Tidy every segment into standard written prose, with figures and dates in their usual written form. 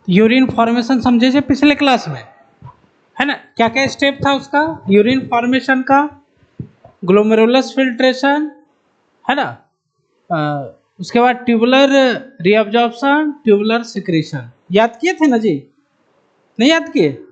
Urine formation समझे थे पिछले क्लास में, है ना? क्या क्या स्टेप था उसका? यूरिन फॉर्मेशन का, ग्लोमेरुलस फिल्ट्रेशन, है ना? उसके बाद ट्यूबुलर रीअब्जॉर्प्शन, ट्यूबुलर सिक्रीशन। याद किए थे ना जी? नहीं याद किए?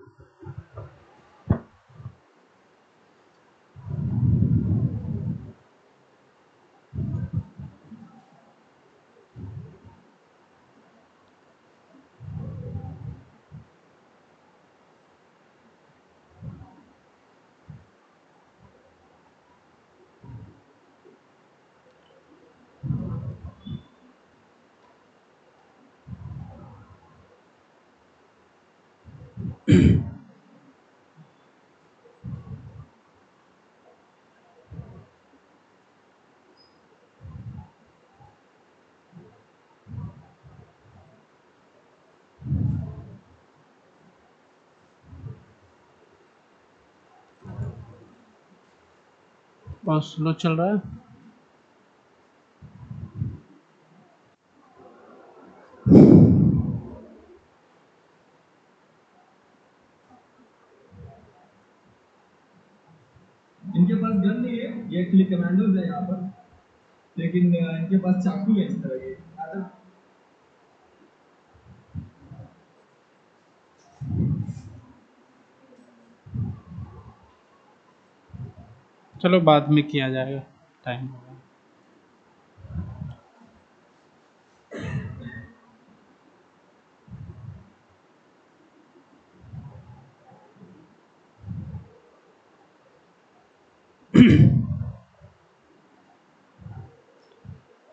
बहुत स्लो चल रहा है। इनके पास गन नहीं है, ये एक्चुअली कमांडोज है यहाँ पर, लेकिन इनके पास चाकू है इस तरह के। चलो बाद में किया जाएगा, टाइम होगा।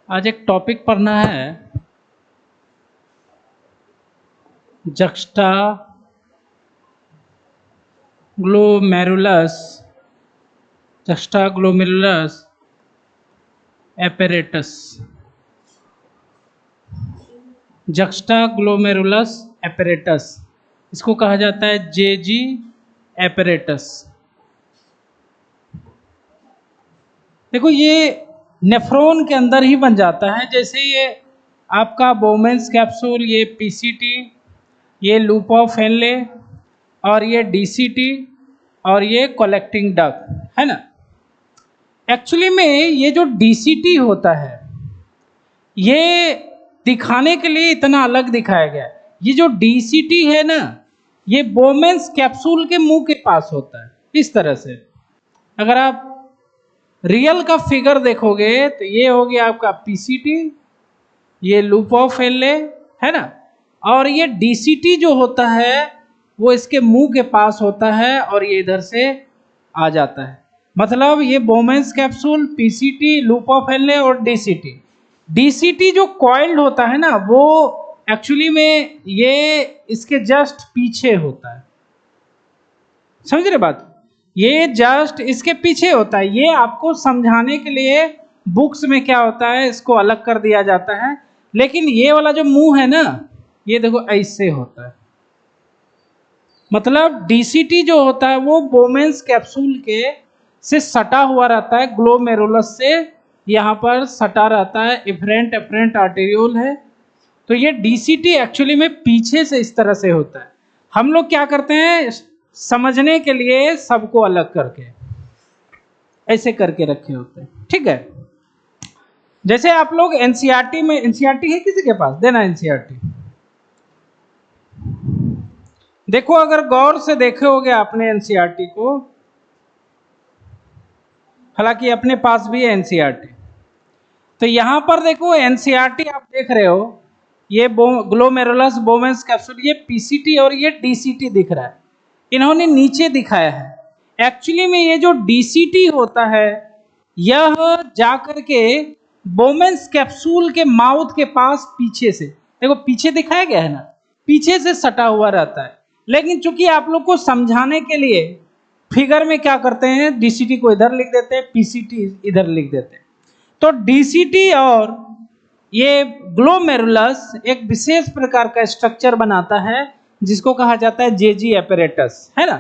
आज एक टॉपिक पढ़ना है, juxta glomerulus, juxta glomerulus apparatus, juxta glomerulus apparatus, इसको कहा जाता है जेजी एपेरेटस। देखो ये नेफ्रॉन के अंदर ही बन जाता है, जैसे ये आपका बोमेंस कैप्सूल, ये पीसीटी, ये लूप ऑफ हेनले, और ये डीसीटी, और ये कलेक्टिंग डक्ट, है ना? एक्चुअली में ये जो डीसीटी होता है, ये दिखाने के लिए इतना अलग दिखाया गया है। ये जो डीसीटी है ना, ये बोमेंस कैप्सूल के मुंह के पास होता है, इस तरह से। अगर आप रियल का फिगर देखोगे तो ये हो गया आपका पीसीटी, ये लूप ऑफ हेनले, है ना? और ये डीसीटी जो होता है वो इसके मुंह के पास होता है और ये इधर से आ जाता है। मतलब ये बोमेंस capsule, PCT, loop of Henley और डीसीटी। डीसीटी जो कॉइल्ड होता है ना, वो एक्चुअली में ये इसके जस्ट पीछे होता है। समझ रहे बात? ये जस्ट इसके पीछे होता है। ये आपको समझाने के लिए बुक्स में क्या होता है, इसको अलग कर दिया जाता है। लेकिन ये वाला जो मुंह है ना, ये देखो ऐसे होता है। मतलब डीसीटी जो होता है वो बोमेंस कैप्सूल के से सटा हुआ रहता है, ग्लोमेरुलस से यहाँ पर सटा रहता है। एफरेंट एफरेंट आर्टेरियोल है। तो ये डीसीटी एक्चुअली में पीछे से इस तरह से होता है। हम लोग क्या करते हैं, समझने के लिए सबको अलग करके ऐसे करके रखे होते हैं, ठीक है? जैसे आप लोग एनसीईआरटी में, एनसीईआरटी है किसी के पास? देना एनसीईआरटी। देखो अगर गौर से देखे होगे आपने एनसीईआरटी को, हालांकि अपने पास भी है एनसीईआरटी, तो यहां पर देखो एनसीईआरटी आप देख रहे हो, ये ग्लोमेरुलस बोमेंस कैप्सूल, ये पीसीटी और ये डीसीटी दिख रहा है। इन्होंने नीचे दिखाया है। एक्चुअली में ये जो डीसीटी होता है, यह जाकर के बोमेंस कैप्सूल के माउथ के पास पीछे से, देखो पीछे दिखाया गया है ना, पीछे से सटा हुआ रहता है। लेकिन चूंकि आप लोग को समझाने के लिए फिगर में क्या करते हैं, डीसीटी को इधर लिख देते हैं, पीसीटी इधर लिख देते हैं। तो डीसीटी और ये ग्लोमेरुलस एक विशेष प्रकार का स्ट्रक्चर बनाता है जिसको कहा जाता है जेजी एपेरेटस, है ना?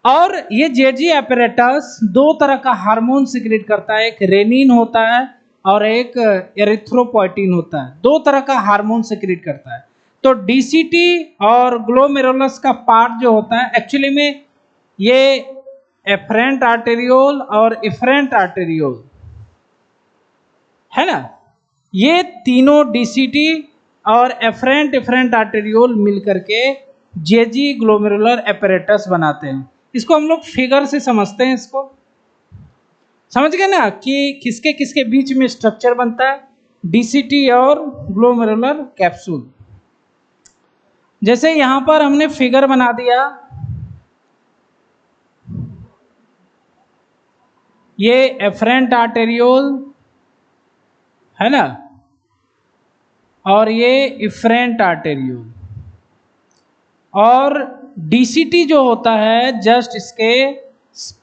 और ये जेजी एपरेटस दो तरह का हार्मोन सिक्रेट करता है, एक रेनिन होता है और एक एरिथ्रोपोइटिन होता है। दो तरह का हार्मोन सिक्रेट करता है। तो डीसीटी और ग्लोमेरुलस का पार्ट जो होता है एक्चुअली में ये एफरेंट आर्टेरियोल और इफरेंट आर्टेरियोल है ना, ये तीनों डीसीटी और एफरेंट इफरेंट आर्टेरियोल मिलकर के जेजी ग्लोमेरुलर एपरेटस बनाते हैं। इसको हम लोग फिगर से समझते हैं, इसको समझ गए ना कि किसके किसके बीच में स्ट्रक्चर बनता है, डीसीटी और ग्लोमेरुलर कैप्सूल। जैसे यहां पर हमने फिगर बना दिया, ये एफरेंट आर्टेरियोल है ना, और ये इफरेंट आर्टेरियोल, और डीसीटी जो होता है जस्ट इसके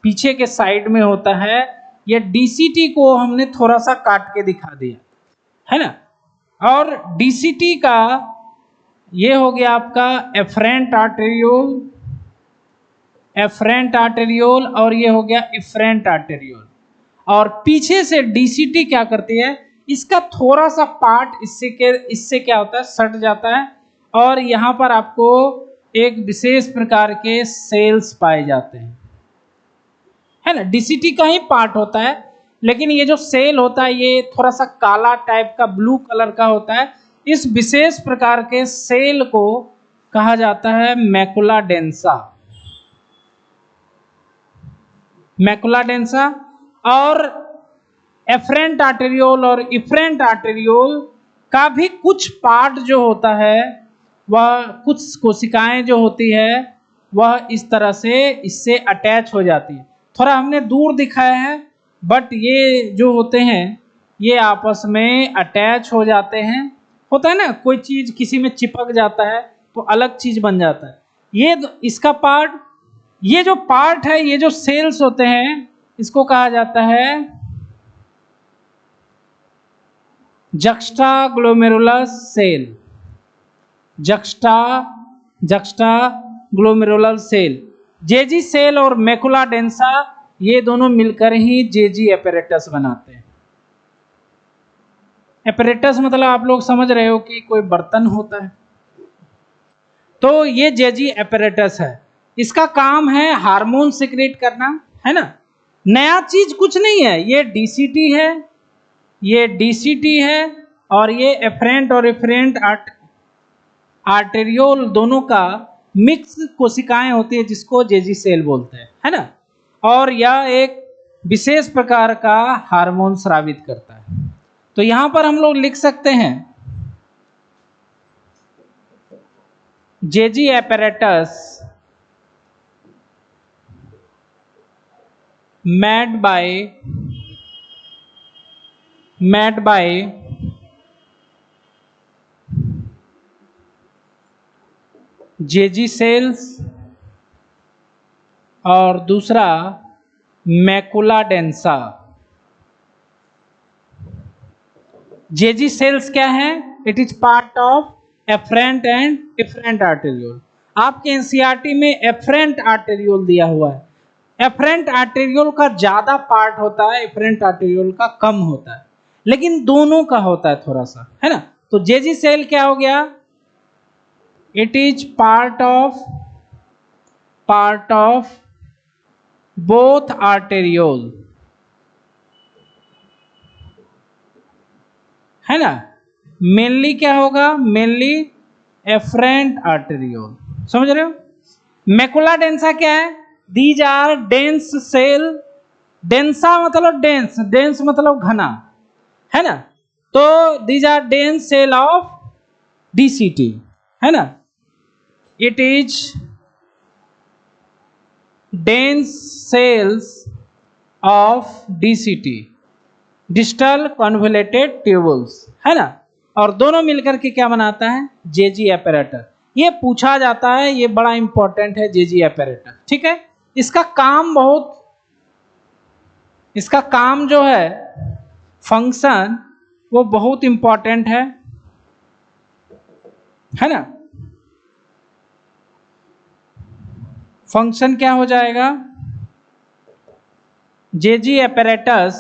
पीछे के साइड में होता है। ये डीसीटी को हमने थोड़ा सा काट के दिखा दिया है ना, और डीसीटी का ये हो गया आपका एफरेंट आर्टेरियोल, एफरेंट आर्टेरियोल, और ये हो गया इफरेंट आर्टेरियोल। और पीछे से डीसीटी क्या करती है, इसका थोड़ा सा पार्ट इससे क्या होता है, सट जाता है, और यहाँ पर आपको एक विशेष प्रकार के सेल्स पाए जाते हैं, है ना। डीसीटी का ही पार्ट होता है, लेकिन ये जो सेल होता है ये थोड़ा सा काला टाइप का, ब्लू कलर का होता है। इस विशेष प्रकार के सेल को कहा जाता है मैकुला डेंसा, मैकुला डेंसा। और एफरेंट आर्टेरियोल और इफरेंट आर्टेरियोल का भी कुछ पार्ट जो होता है, वह कुछ कोशिकाएं जो होती है वह इस तरह से इससे अटैच हो जाती है। थोड़ा हमने दूर दिखाया है, बट ये जो होते हैं ये आपस में अटैच हो जाते हैं। होता है ना, कोई चीज किसी में चिपक जाता है तो अलग चीज बन जाता है। ये इसका पार्ट, ये जो पार्ट है, ये जो सेल्स होते हैं, इसको कहा जाता है juxta glomerulus cell, juxta glomerular cell. JG cell और मैकुला डेंसा ये दोनों मिलकर ही जेजी एपरेटस बनाते हैं। एपरेटस मतलब आप लोग समझ रहे हो कि कोई बर्तन होता है, तो ये जेजी एपरेटस है। इसका काम है हार्मोन सिक्रेट करना, है ना। नया चीज कुछ नहीं है, ये डीसीटी है, ये डीसीटी है, और ये एफरेंट और इफरेंट आर्टेरियोल दोनों का मिक्स कोशिकाएं होती है जिसको जेजी सेल बोलते हैं, है ना। और यह एक विशेष प्रकार का हार्मोन स्रावित करता है। तो यहां पर हम लोग लिख सकते हैं JG apparatus made by JG cells, और दूसरा मैकुला डेंसा। जेजी सेल्स क्या है, it is part of afferent and efferent arteriole. आपके एनसीईआरटी में एफरेंट आर्टेरियोल दिया हुआ है। एफरेंट आर्टेरियोल का ज्यादा पार्ट होता है, इफरेंट आर्टेरियोल का कम होता है, लेकिन दोनों का होता है थोड़ा सा, है ना। तो जेजी सेल क्या हो गया, it is part of both arteriole, है ना। मेनली क्या होगा, मेनली एफरेंट आर्टेरियोल, समझ रहे हो। मैकुला डेंसा क्या है, these are dense cell, densa मतलब डेंस, डेंस मतलब घना, है ना। तो these are dense cell of DCT, है ना। It is dense cells of DCT, distal convoluted tubules, है ना। और दोनों मिलकर के क्या बनाता है, जेजी एपरेटस। ये पूछा जाता है, ये बड़ा इंपॉर्टेंट है जेजी एपरेटस, ठीक है। इसका काम जो है, फंक्शन, वो बहुत इंपॉर्टेंट है ना। फंक्शन क्या हो जाएगा, जेजी apparatus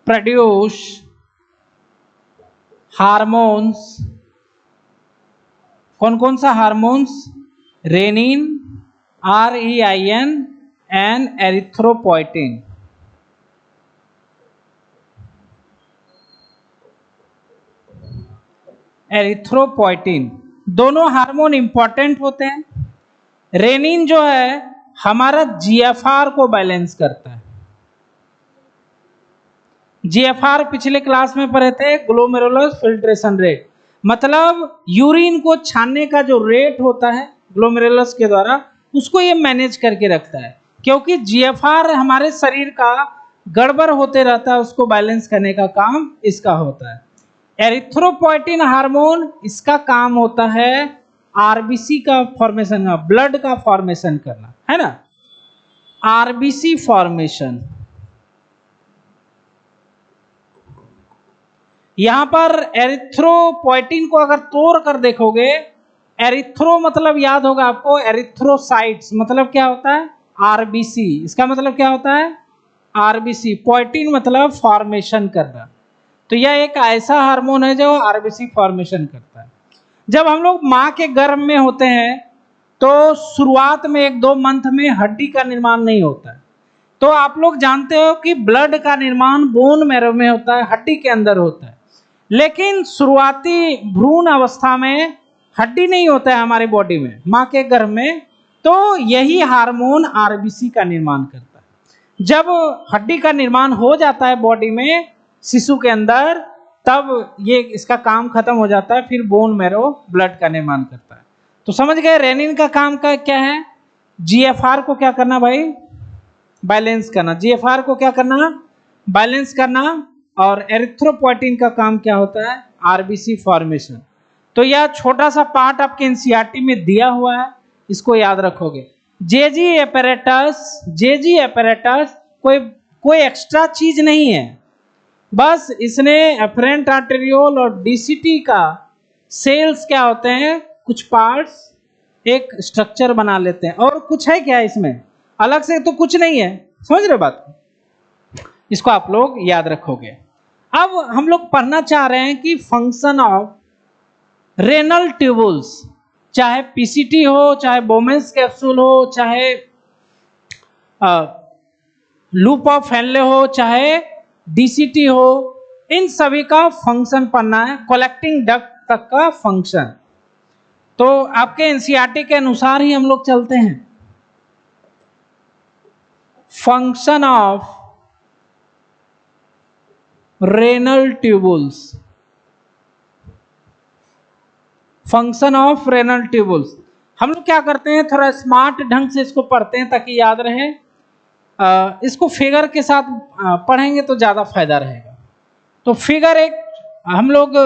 प्रोड्यूस हार्मोन्स, कौन कौन सा hormones, renin, REIN and erythropoietin. Erythropoietin दोनों हार्मोन इंपॉर्टेंट होते हैं। रेनिन जो है हमारा GFR को बैलेंस करता है। GFR पिछले क्लास में पढ़े थे, ग्लोमेरुलर फिल्ट्रेशन रेट, मतलब यूरिन को छानने का जो रेट होता है ग्लोमेरुलस के द्वारा, उसको ये मैनेज करके रखता है। क्योंकि GFR हमारे शरीर का गड़बड़ होते रहता है, उसको बैलेंस करने का काम इसका होता है। एरिथ्रोपोइटिन हार्मोन, इसका काम होता है आरबीसी का फॉर्मेशन का, ब्लड का फॉर्मेशन करना, है ना, आरबीसी फॉर्मेशन। यहां पर एरिथ्रोपोइटिन को अगर तोड़ कर देखोगे, एरिथ्रो मतलब याद होगा आपको, एरिथ्रोसाइट्स मतलब क्या होता है, आरबीसी, इसका मतलब क्या होता है, आरबीसी। पोइटिन मतलब फॉर्मेशन करना। तो यह एक ऐसा हार्मोन है जो आरबीसी फॉर्मेशन करता है। जब हम लोग माँ के गर्भ में होते हैं तो शुरुआत में 1-2 मंथ में हड्डी का निर्माण नहीं होता है। तो आप लोग जानते हो कि ब्लड का निर्माण बोन मैरो में होता है, हड्डी के अंदर होता है। लेकिन शुरुआती भ्रूण अवस्था में हड्डी नहीं होता है हमारी बॉडी में, माँ के गर्भ में, तो यही हार्मोन आरबीसी का निर्माण करता है। जब हड्डी का निर्माण हो जाता है बॉडी में शिशु के अंदर, तब ये इसका काम खत्म हो जाता है, फिर बोन मैरो ब्लड का निर्माण करता है। तो समझ गए रेनिन का काम का क्या है, GFR को क्या करना भाई, बैलेंस करना। GFR को क्या करना, बैलेंस करना। और एरिथ्रोपोइटिन का काम क्या होता है, आरबीसी फॉर्मेशन। तो यह छोटा सा पार्ट आपके एनसीईआरटी में दिया हुआ है, इसको याद रखोगे। जेजी एपेरेटस कोई एक्स्ट्रा चीज नहीं है, बस इसने एफरेंट आर्टेरियोल और डीसीटी का सेल्स क्या होते हैं, कुछ पार्ट्स एक स्ट्रक्चर बना लेते हैं, और कुछ है क्या इसमें, अलग से तो कुछ नहीं है। समझ रहे बात, इसको आप लोग याद रखोगे। अब हम लोग पढ़ना चाह रहे हैं कि फंक्शन ऑफ रेनल ट्यूबुल्स, चाहे पीसीटी हो, चाहे बोमेंस कैप्सूल हो, चाहे लूप ऑफ हेनले हो, चाहे डीसीटी हो, इन सभी का फंक्शन पढ़ना है, कलेक्टिंग डक्ट तक का फंक्शन। तो आपके एनसीईआरटी के अनुसार ही हम लोग चलते हैं। Function of renal tubules, function of renal tubules. हम लोग क्या करते हैं, थोड़ा स्मार्ट ढंग से इसको पढ़ते हैं ताकि याद रहे। इसको फिगर के साथ पढ़ेंगे तो ज़्यादा फायदा रहेगा। तो फिगर एक हम लोग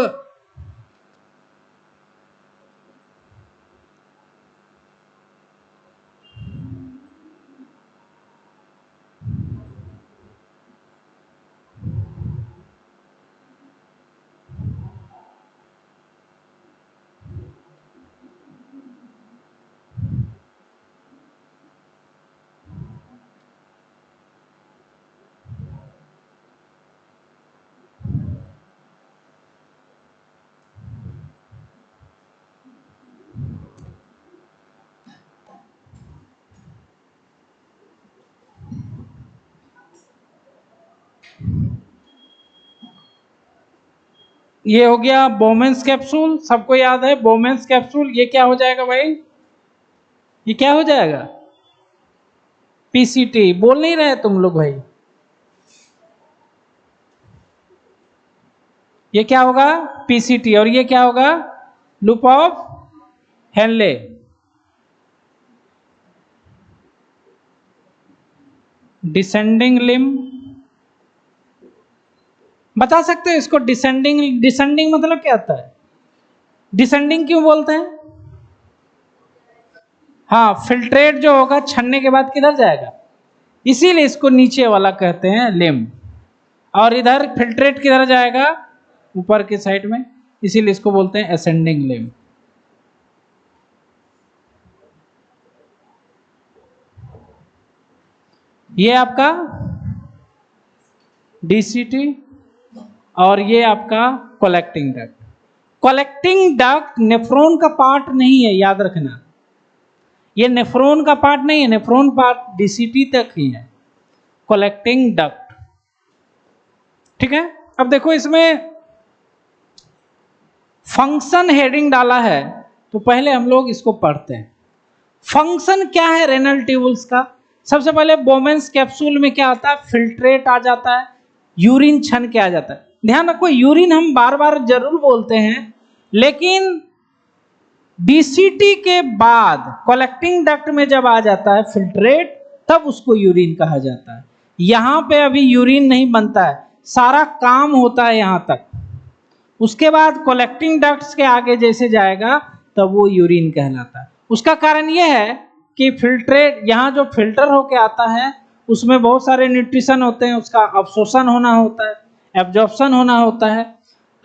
ये हो गया बोमेंस कैप्सूल, सबको याद है बोमेंस कैप्सूल। ये क्या हो जाएगा भाई, ये क्या हो जाएगा, पीसीटी। बोल नहीं रहे तुम लोग भाई, ये क्या होगा, पीसीटी। और ये क्या होगा, loop of Henley. Descending limb, बता सकते हो इसको, डिसेंडिंग मतलब क्या होता है, डिसेंडिंग क्यों बोलते हैं। हाँ, फिल्ट्रेट जो होगा छन्ने के बाद किधर जाएगा, इसीलिए इसको नीचे वाला कहते हैं लिम्ब। और इधर फिल्ट्रेट किधर जाएगा, ऊपर के साइड में, इसीलिए इसको बोलते हैं असेंडिंग लिम्ब। ये आपका डीसीटी और ये आपका collecting duct. Collecting duct nephron का पार्ट नहीं है, याद रखना, ये नेफ्रॉन का पार्ट नहीं है, नेफ्रॉन पार्ट डीसीटी तक ही है, कलेक्टिंग डक्ट। ठीक है, अब देखो इसमें फंक्शन हेडिंग डाला है, तो पहले हम लोग इसको पढ़ते हैं। फंक्शन क्या है रेनल ट्यूबुल्स का? सबसे पहले बोमेंस कैप्सूल में क्या आता है, फिल्ट्रेट आ जाता है, यूरिन छन के आ जाता है। ध्यान रखो, यूरिन हम बार बार जरूर बोलते हैं, लेकिन डीसीटी के बाद कलेक्टिंग डक्ट में जब आ जाता है फिल्ट्रेट, तब उसको यूरिन कहा जाता है। यहां पे अभी यूरिन नहीं बनता है, सारा काम होता है यहां तक, उसके बाद कलेक्टिंग डक्ट्स के आगे जैसे जाएगा तब वो यूरिन कहलाता है। उसका कारण यह है कि फिल्ट्रेट यहाँ जो फिल्टर होके आता है उसमें बहुत सारे न्यूट्रिशन होते हैं, उसका अब्सॉर्प्शन होना होता है, एब्जॉर्प्शन होना होता है,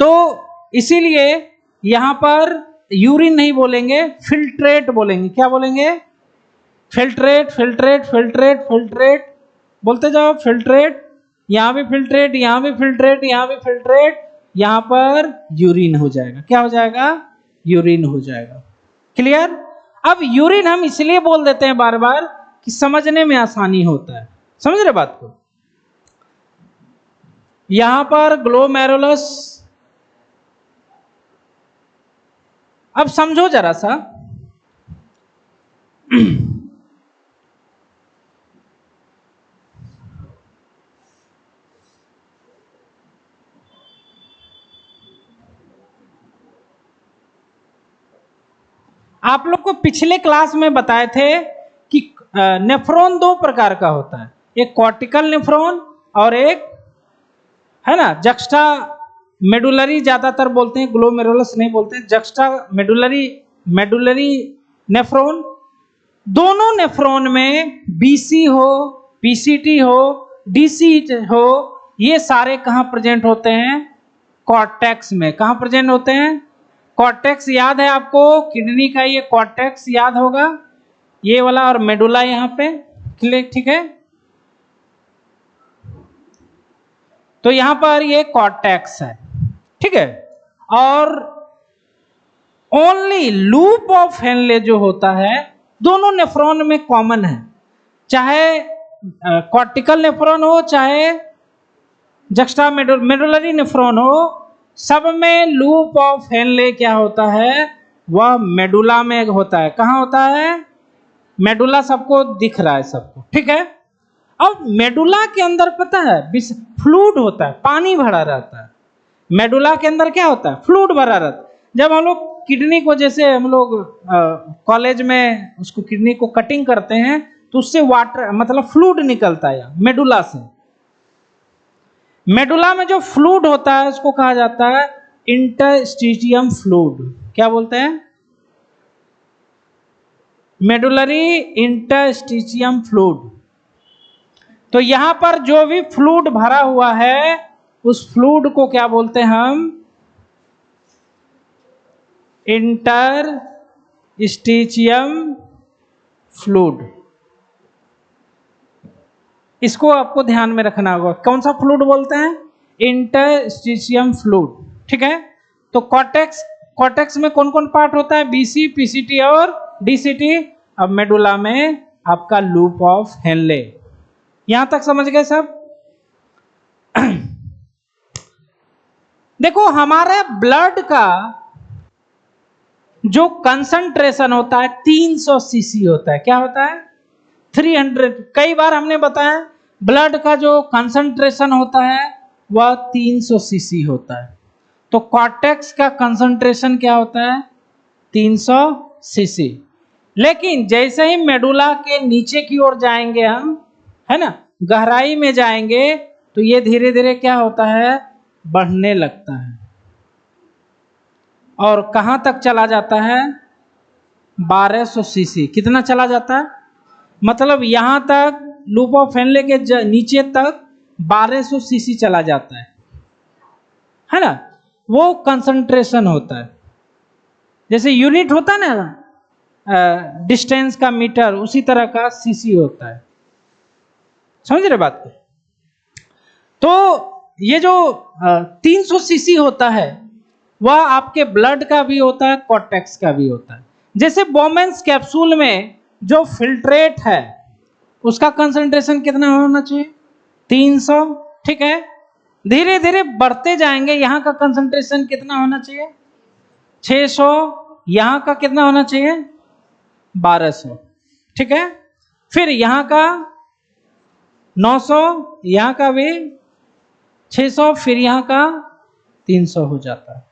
तो इसीलिए यहाँ पर यूरिन नहीं बोलेंगे, फिल्ट्रेट बोलेंगे। क्या बोलेंगे? फिल्ट्रेट, फिल्ट्रेट, फिल्ट्रेट, फिल्ट्रेट, बोलते जाओ, फिल्ट्रेट, यहाँ भी फिल्ट्रेट, यहाँ भी फिल्ट्रेट, यहाँ भी फिल्ट्रेट, यहाँ पर यूरिन हो जाएगा। क्या हो जाएगा? यूरिन हो जाएगा। क्लियर? अब यूरिन हम इसलिए बोल देते हैं बार बार कि समझने में आसानी होता है। समझ रहे बात को? यहां पर ग्लोमेरुलस, अब समझो जरा सा, आप लोग को पिछले क्लास में बताए थे कि नेफ्रॉन दो प्रकार का होता है, एक कॉर्टिकल नेफ्रॉन और एक है ना जक्स्टा मेडुलरी, ज्यादातर बोलते हैं, ग्लोमेरुलस नहीं बोलते हैं, जक्स्टा मेडुलरी नेफ्रॉन। दोनों नेफ्रॉन में बीसी हो, पीसीटी हो, डीसी हो, ये सारे कहां प्रेजेंट होते हैं? कॉर्टेक्स में। कहां प्रेजेंट होते हैं? कॉर्टेक्स। याद है आपको, किडनी का ये कॉर्टेक्स याद होगा, ये वाला, और मेडुला यहाँ पे। ठीक है, तो यहां पर ये कॉर्टेक्स है। ठीक है, और ओनली लूप ऑफ हेनले जो होता है दोनों नेफ्रॉन में कॉमन है, चाहे कॉर्टिकल नेफ्रॉन हो चाहे जक्स्टा मेडुलरी नेफ्रॉन हो, सब में लूप ऑफ हेनले क्या होता है? वह मेडुला में होता है। कहां होता है? मेडुला सबको दिख रहा है सबको। ठीक है, अब मेडुला के अंदर पता है फ्लूइड होता है, पानी भरा रहता है। मेडुला के अंदर क्या होता है? फ्लूइड भरा रहता है। जब हम लोग किडनी को, जैसे हम लोग कॉलेज में उसको किडनी को कटिंग करते हैं तो उससे वाटर मतलब फ्लूइड निकलता है मेडुला से। मेडुला में जो फ्लूइड होता है उसको कहा जाता है इंटरस्टिशियम फ्लूइड। क्या बोलते हैं? Medullary interstitium fluid. तो यहां पर जो भी फ्लूइड भरा हुआ है उस फ्लूइड को क्या बोलते हैं हम? Interstitium fluid. इसको आपको ध्यान में रखना होगा। कौन सा फ्लूइड बोलते हैं? Interstitium fluid. ठीक है, तो कॉर्टेक्स में कौन कौन पार्ट होता है? बीसी, पीसीटी और डीसीटी। अब मेडुला में आपका लूप ऑफ हेनले। यहां तक समझ गए सब? देखो, हमारे ब्लड का जो कंसंट्रेशन होता है 300 सीसी होता है। क्या होता है? 300। कई बार हमने बताया ब्लड का जो कंसंट्रेशन होता है वह 300 सीसी होता है। तो कॉर्टेक्स का कंसंट्रेशन क्या होता है? 300 सीसी। लेकिन जैसे ही मेडुला के नीचे की ओर जाएंगे हम, है ना, गहराई में जाएंगे, तो ये धीरे धीरे क्या होता है? बढ़ने लगता है। और कहां तक चला जाता है? 1200 सीसी। कितना चला जाता है? मतलब यहां तक लूप ऑफ हेनले के नीचे तक 1200 सीसी चला जाता है ना। वो कंसंट्रेशन होता है। जैसे यूनिट होता है ना डिस्टेंस का मीटर, उसी तरह का सीसी होता है। समझ रहे बात को? तो ये जो 300 सीसी होता है वह आपके ब्लड का भी होता है, कॉर्टेक्स का भी होता है। जैसे बोमेंस कैप्सूल में जो फिल्ट्रेट है उसका कंसंट्रेशन कितना होना चाहिए? 300, ठीक है। धीरे धीरे बढ़ते जाएंगे, यहाँ का कंसंट्रेशन कितना होना चाहिए? 600, यहाँ का कितना होना चाहिए? 1200, ठीक है। फिर यहाँ का 900, यहाँ का भी 600, फिर यहाँ का 300 हो जाता है।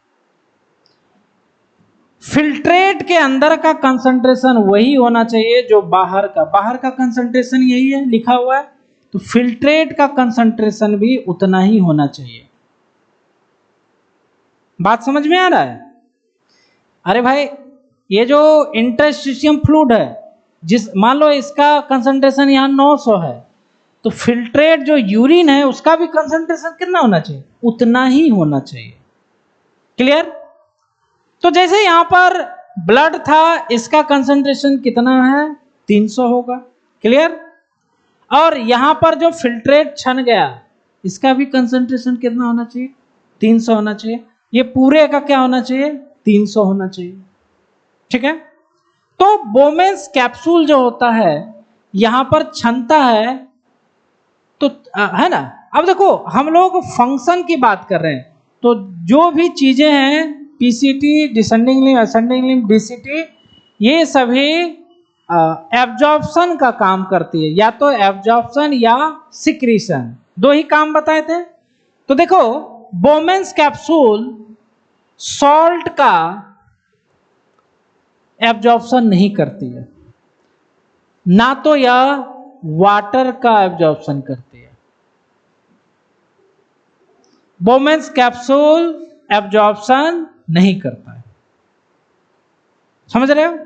फिल्ट्रेट के अंदर का कंसंट्रेशन वही होना चाहिए जो बाहर का कंसंट्रेशन यही है लिखा हुआ है, तो फिल्ट्रेट का कंसंट्रेशन भी उतना ही होना चाहिए। बात समझ में आ रहा है? अरे भाई, ये जो इंटरस्टिशियम फ्लूइड है, जिस मान लो इसका कंसंट्रेशन यहाँ 900 है, तो फिल्ट्रेट जो यूरिन है उसका भी कंसंट्रेशन कितना होना चाहिए? उतना ही होना चाहिए। क्लियर? तो जैसे यहां पर ब्लड था, इसका कंसंट्रेशन कितना है? 300 होगा। क्लियर? और यहां पर जो फिल्ट्रेट छन गया, इसका भी कंसंट्रेशन कितना होना चाहिए? 300 होना चाहिए। ये पूरे का क्या होना चाहिए? 300 होना चाहिए। ठीक है। तो बोमेंस कैप्सूल जो होता है यहां पर छनता है, तो है ना। अब देखो, हम लोग फंक्शन की बात कर रहे हैं, तो जो भी चीजें हैं, PCT, descending limb, ascending limb, DCT, ये सभी एब्जॉर्प्शन का काम करती है, या तो एब्जॉर्प्शन या सिक्रीशन, दो ही काम बताए थे। तो देखो, बोमेंस कैप्सूल सॉल्ट का एब्जॉर्प्शन नहीं करती है, ना तो यह वाटर का एब्जॉर्प्शन करती है। बोमेंस कैप्सूल एब्जॉर्प्शन नहीं करता है, समझ रहे हो?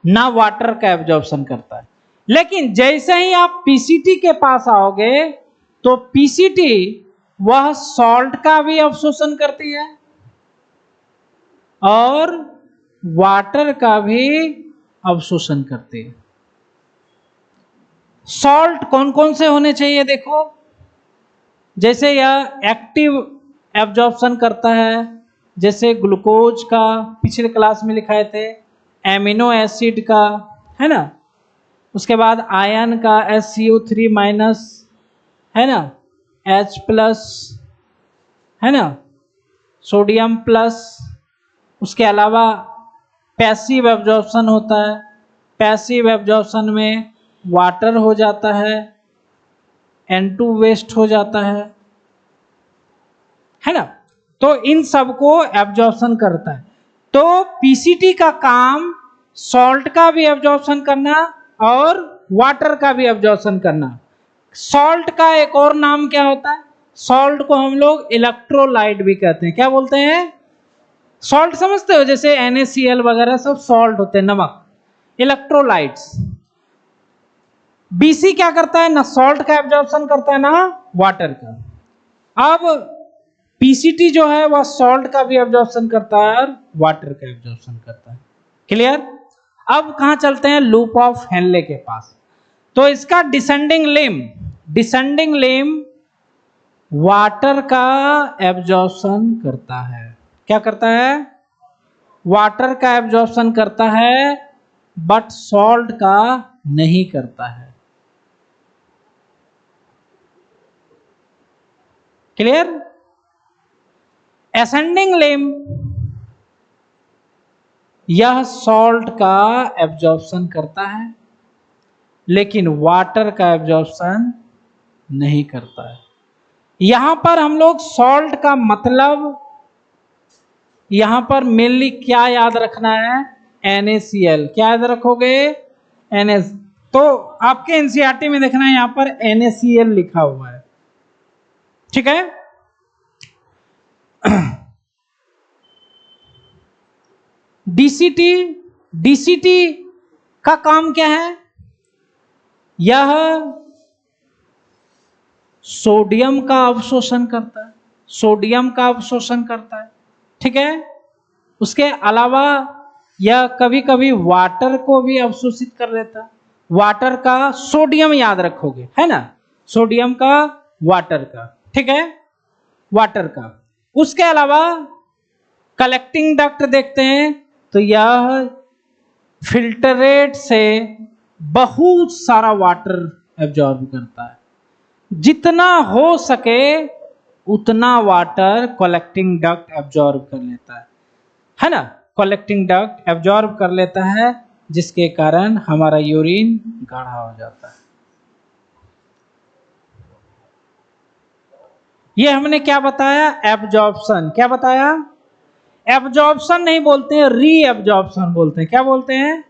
ना वाटर का एब्जॉर्प्शन करता है। लेकिन जैसे ही आप पीसीटी के पास आओगे, तो पीसीटी वह सॉल्ट का भी अवशोषण करती है और वाटर का भी अवशोषण करती है। सॉल्ट कौन कौन से होने चाहिए? देखो, जैसे यह एक्टिव एब्जॉर्प्शन करता है, जैसे ग्लूकोज का पिछले क्लास में लिखाए थे, एमिनो एसिड का, है ना, उसके बाद आयन का SCO3 माइनस, है ना, H+, है ना, सोडियम प्लस। उसके अलावा पैसिव एब्जॉर्प्शन होता है, पैसिव एब्जॉर्प्शन में वाटर हो जाता है, N2 वेस्ट हो जाता है ना। तो इन सब को एब्जॉर्प्शन करता है। तो पीसीटी का काम सॉल्ट का भी एब्जॉर्प्शन करना और वाटर का भी एब्जॉर्प्शन करना। सॉल्ट का एक और नाम क्या होता है? सॉल्ट को हम लोग इलेक्ट्रोलाइट भी कहते हैं। क्या बोलते हैं? सॉल्ट समझते हो? जैसे NaCl वगैरह सब सॉल्ट होते हैं, नमक, इलेक्ट्रोलाइट्स। बीसी क्या करता है? ना सॉल्ट का एब्जॉर्प्शन करता है, ना वाटर का। अब पीसीटी जो है वह सॉल्ट का भी एब्जॉर्प्शन करता है और वाटर का एब्जॉर्प्शन करता है। क्लियर? अब कहां चलते हैं? लूप ऑफ हेनले के पास। तो इसका डिसेंडिंग लिम्ब वाटर का एब्जॉर्प्शन करता है। क्या करता है? वाटर का एब्जॉर्प्शन करता है, बट सॉल्ट का नहीं करता है। क्लियर? असेंडिंग लिम्ब यह सॉल्ट का एब्जॉर्प्शन करता है, लेकिन वाटर का एब्जॉर्प्शन नहीं करता है। यहां पर हम लोग सॉल्ट का मतलब यहां पर मेनली क्या याद रखना है? NaCl। क्या याद रखोगे? NaCl। तो आपके एनसीईआरटी में देखना है, यहां पर NaCl लिखा हुआ है। ठीक है। डीसीटी का काम क्या है? यह सोडियम का अवशोषण करता है, सोडियम का अवशोषण करता है। ठीक है। उसके अलावा यह कभी कभी वाटर को भी अवशोषित कर लेता है। वाटर का, सोडियम याद रखोगे, है ना, सोडियम का, वाटर का, ठीक है, वाटर का। उसके अलावा कलेक्टिंग डक्ट देखते हैं तो यह फिल्टरेट से बहुत सारा वाटर एब्जॉर्ब करता है। जितना हो सके उतना वाटर कलेक्टिंग डक्ट एब्जॉर्ब कर लेता है ना, कलेक्टिंग डक्ट एब्जॉर्ब कर लेता है, जिसके कारण हमारा यूरिन गाढ़ा हो जाता है। ये हमने क्या बताया, एब्जॉर्प्शन। क्या बताया, एब्जॉर्प्शन नहीं बोलते हैं, री एब्जॉर्प्शन बोलते हैं। क्या बोलते हैं,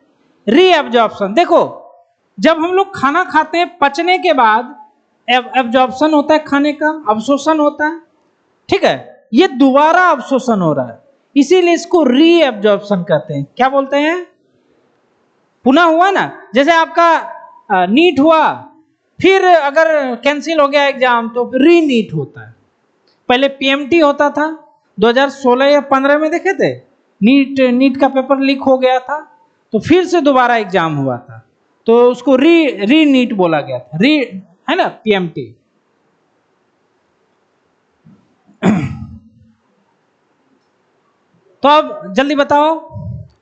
री एब्जॉर्प्शन। देखो जब हम लोग खाना खाते हैं, पचने के बाद एब्जॉर्प्शन होता है, खाने का अवशोषण होता है, ठीक है, ये दोबारा अवशोषण हो रहा है, इसीलिए इसको री एब्जॉर्प्शन कहते हैं। क्या बोलते हैं, पुनः हुआ ना, जैसे आपका नीट हुआ, फिर अगर कैंसिल हो गया एग्जाम तो री नीट होता है। पहले पीएमटी होता था, 2016 या 15 में देखे थे, नीट का पेपर लीक हो गया था, तो फिर से दोबारा एग्जाम हुआ था, तो उसको री नीट बोला गया था, री, है ना, पीएमटी। तो अब जल्दी बताओ,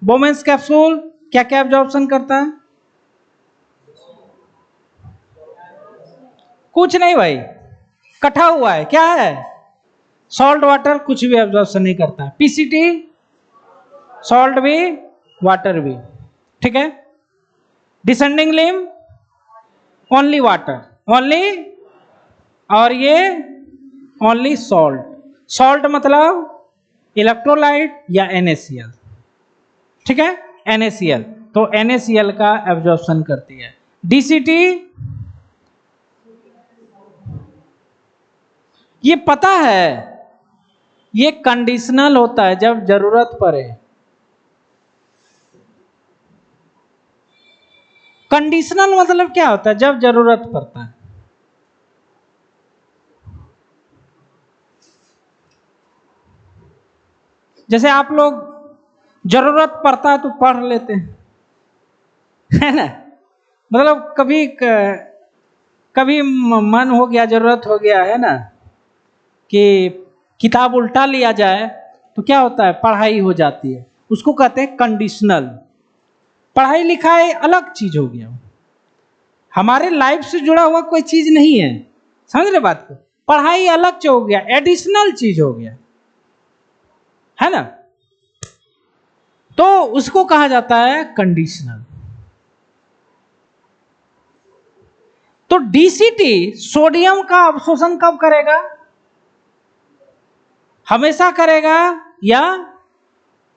बोमेंस कैप्सूल क्या क्या एब्जॉर्प्शन करता है? कुछ नहीं भाई, कटा हुआ है, क्या है, सॉल्ट वाटर, कुछ भी एब्जॉर्प्शन नहीं करता है। पीसीटी, सॉल्ट भी, वाटर भी, ठीक है। Descending limb, only water, only, और ये ओनली सॉल्ट। सॉल्ट मतलब इलेक्ट्रोलाइट या NaCl, ठीक है, NaCl, तो NaCl का एब्जॉर्प्शन करती है। DCT, ये पता है, ये कंडीशनल होता है, जब जरूरत पड़े। कंडीशनल मतलब क्या होता है, जब जरूरत पड़ता है। जैसे आप लोग जरूरत पड़ता है तो पढ़ लेते हैं, है ना, मतलब कभी मन हो गया, जरूरत हो गया, है ना, कि किताब उल्टा लिया जाए तो क्या होता है, पढ़ाई हो जाती है, उसको कहते हैं कंडीशनल। पढ़ाई लिखाई अलग चीज हो गया, हमारे लाइफ से जुड़ा हुआ कोई चीज नहीं है, समझ रहे बात को, पढ़ाई अलग चीज हो गया, एडिशनल चीज हो गया, है ना, तो उसको कहा जाता है कंडीशनल। तो डीसीटी सोडियम का अवशोषण कब करेगा, हमेशा करेगा या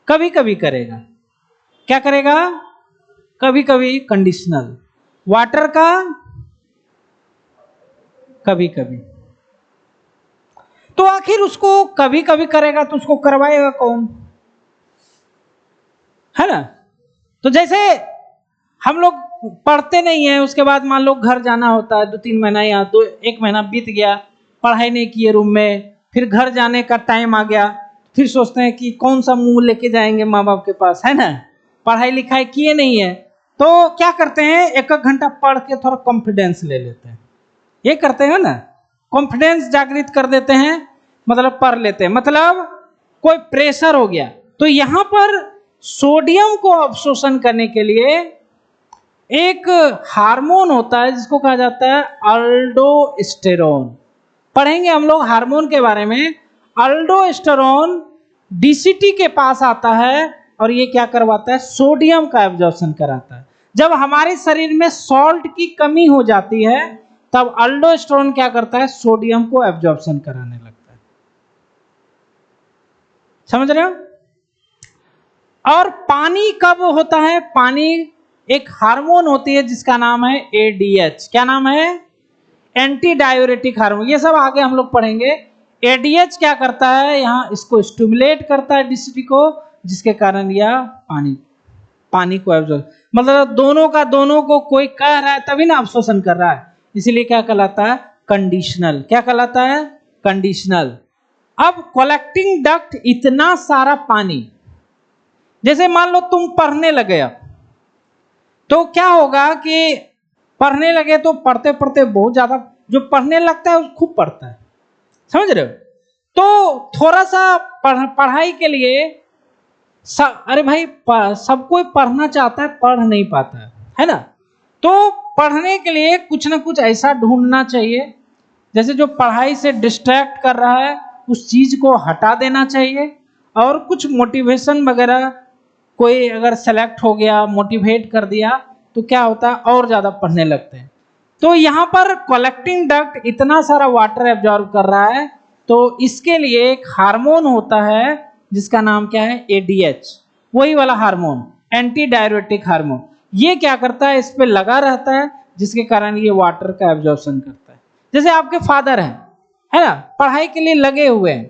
कभी कभी करेगा? क्या करेगा, कभी कभी, कंडीशनल। वाटर का कभी कभी। तो आखिर उसको कभी कभी करेगा तो उसको करवाएगा कौन, है ना। तो जैसे हम लोग पढ़ते नहीं है, उसके बाद मान लो घर जाना होता है, 2-3 महीना या 1 महीना बीत गया, पढ़ाई नहीं किए रूम में, फिर घर जाने का टाइम आ गया, फिर सोचते हैं कि कौन सा मुंह लेके जाएंगे माँ बाप के पास, है ना, पढ़ाई लिखाई किए नहीं है, तो क्या करते हैं, 1-1 घंटा पढ़ के थोड़ा कॉन्फिडेंस ले लेते हैं, ये करते हैं ना, कॉन्फिडेंस जागृत कर देते हैं, मतलब पढ़ लेते हैं, मतलब कोई प्रेशर हो गया। तो यहां पर सोडियम को अवशोषण करने के लिए एक हार्मोन होता है जिसको कहा जाता है अल्डोस्टेरोन। पढ़ेंगे हम लोग हार्मोन के बारे में। अल्डोस्टेरोन डीसीटी के पास आता है और ये क्या करवाता है, सोडियम का एब्जॉर्प्शन कराता है। जब हमारे शरीर में सॉल्ट की कमी हो जाती है तब अल्डोस्टेरोन क्या करता है, सोडियम को एब्जॉर्प्शन कराने लगता है। समझ रहे हो। और पानी कब होता है, पानी एक हार्मोन होती है जिसका नाम है एडीएच। क्या नाम है, एंटी डायूरेटिक हार्मोन। ये सब आगे हम लोग पढ़ेंगे। एडीएच क्या करता है, यहाँ इसको स्टिमुलेट करता है डीसीटी को, जिसके कारण यह पानी को एब्जॉर्ब, मतलब दोनों को कोई कह रहा है तभी ना अवशोषण कर रहा है, इसीलिए क्या कहलाता है, कंडीशनल। क्या कहलाता है, कंडीशनल। अब कलेक्टिंग डक्ट इतना सारा पानी, जैसे मान लो तुम पढ़ने लगे, अब तो क्या होगा कि पढ़ने लगे तो पढ़ते पढ़ते बहुत ज्यादा, जो पढ़ने लगता है वो खूब पढ़ता है, समझ रहे हो। तो थोड़ा सा पढ़ाई के लिए अरे भाई सब कोई पढ़ना चाहता है, पढ़ नहीं पाता है ना। तो पढ़ने के लिए कुछ ना कुछ ऐसा ढूंढना चाहिए, जैसे जो पढ़ाई से डिस्ट्रैक्ट कर रहा है उस चीज को हटा देना चाहिए, और कुछ मोटिवेशन वगैरह कोई अगर सेलेक्ट हो गया, मोटिवेट कर दिया, तो क्या होता है और ज्यादा पढ़ने लगते हैं। तो यहाँ पर कलेक्टिंग डक्ट इतना सारा वाटर एब्जॉर्ब कर रहा है, तो इसके लिए एक हार्मोन होता है जिसका नाम क्या है, एडीएच, वही वाला हार्मोन, एंटी डायरेटिक हार्मोन। ये क्या करता है, इस पे लगा रहता है, जिसके कारण ये वाटर का एब्जॉर्प्शन करता है। जैसे आपके फादर हैं, है ना, पढ़ाई के लिए लगे हुए हैं,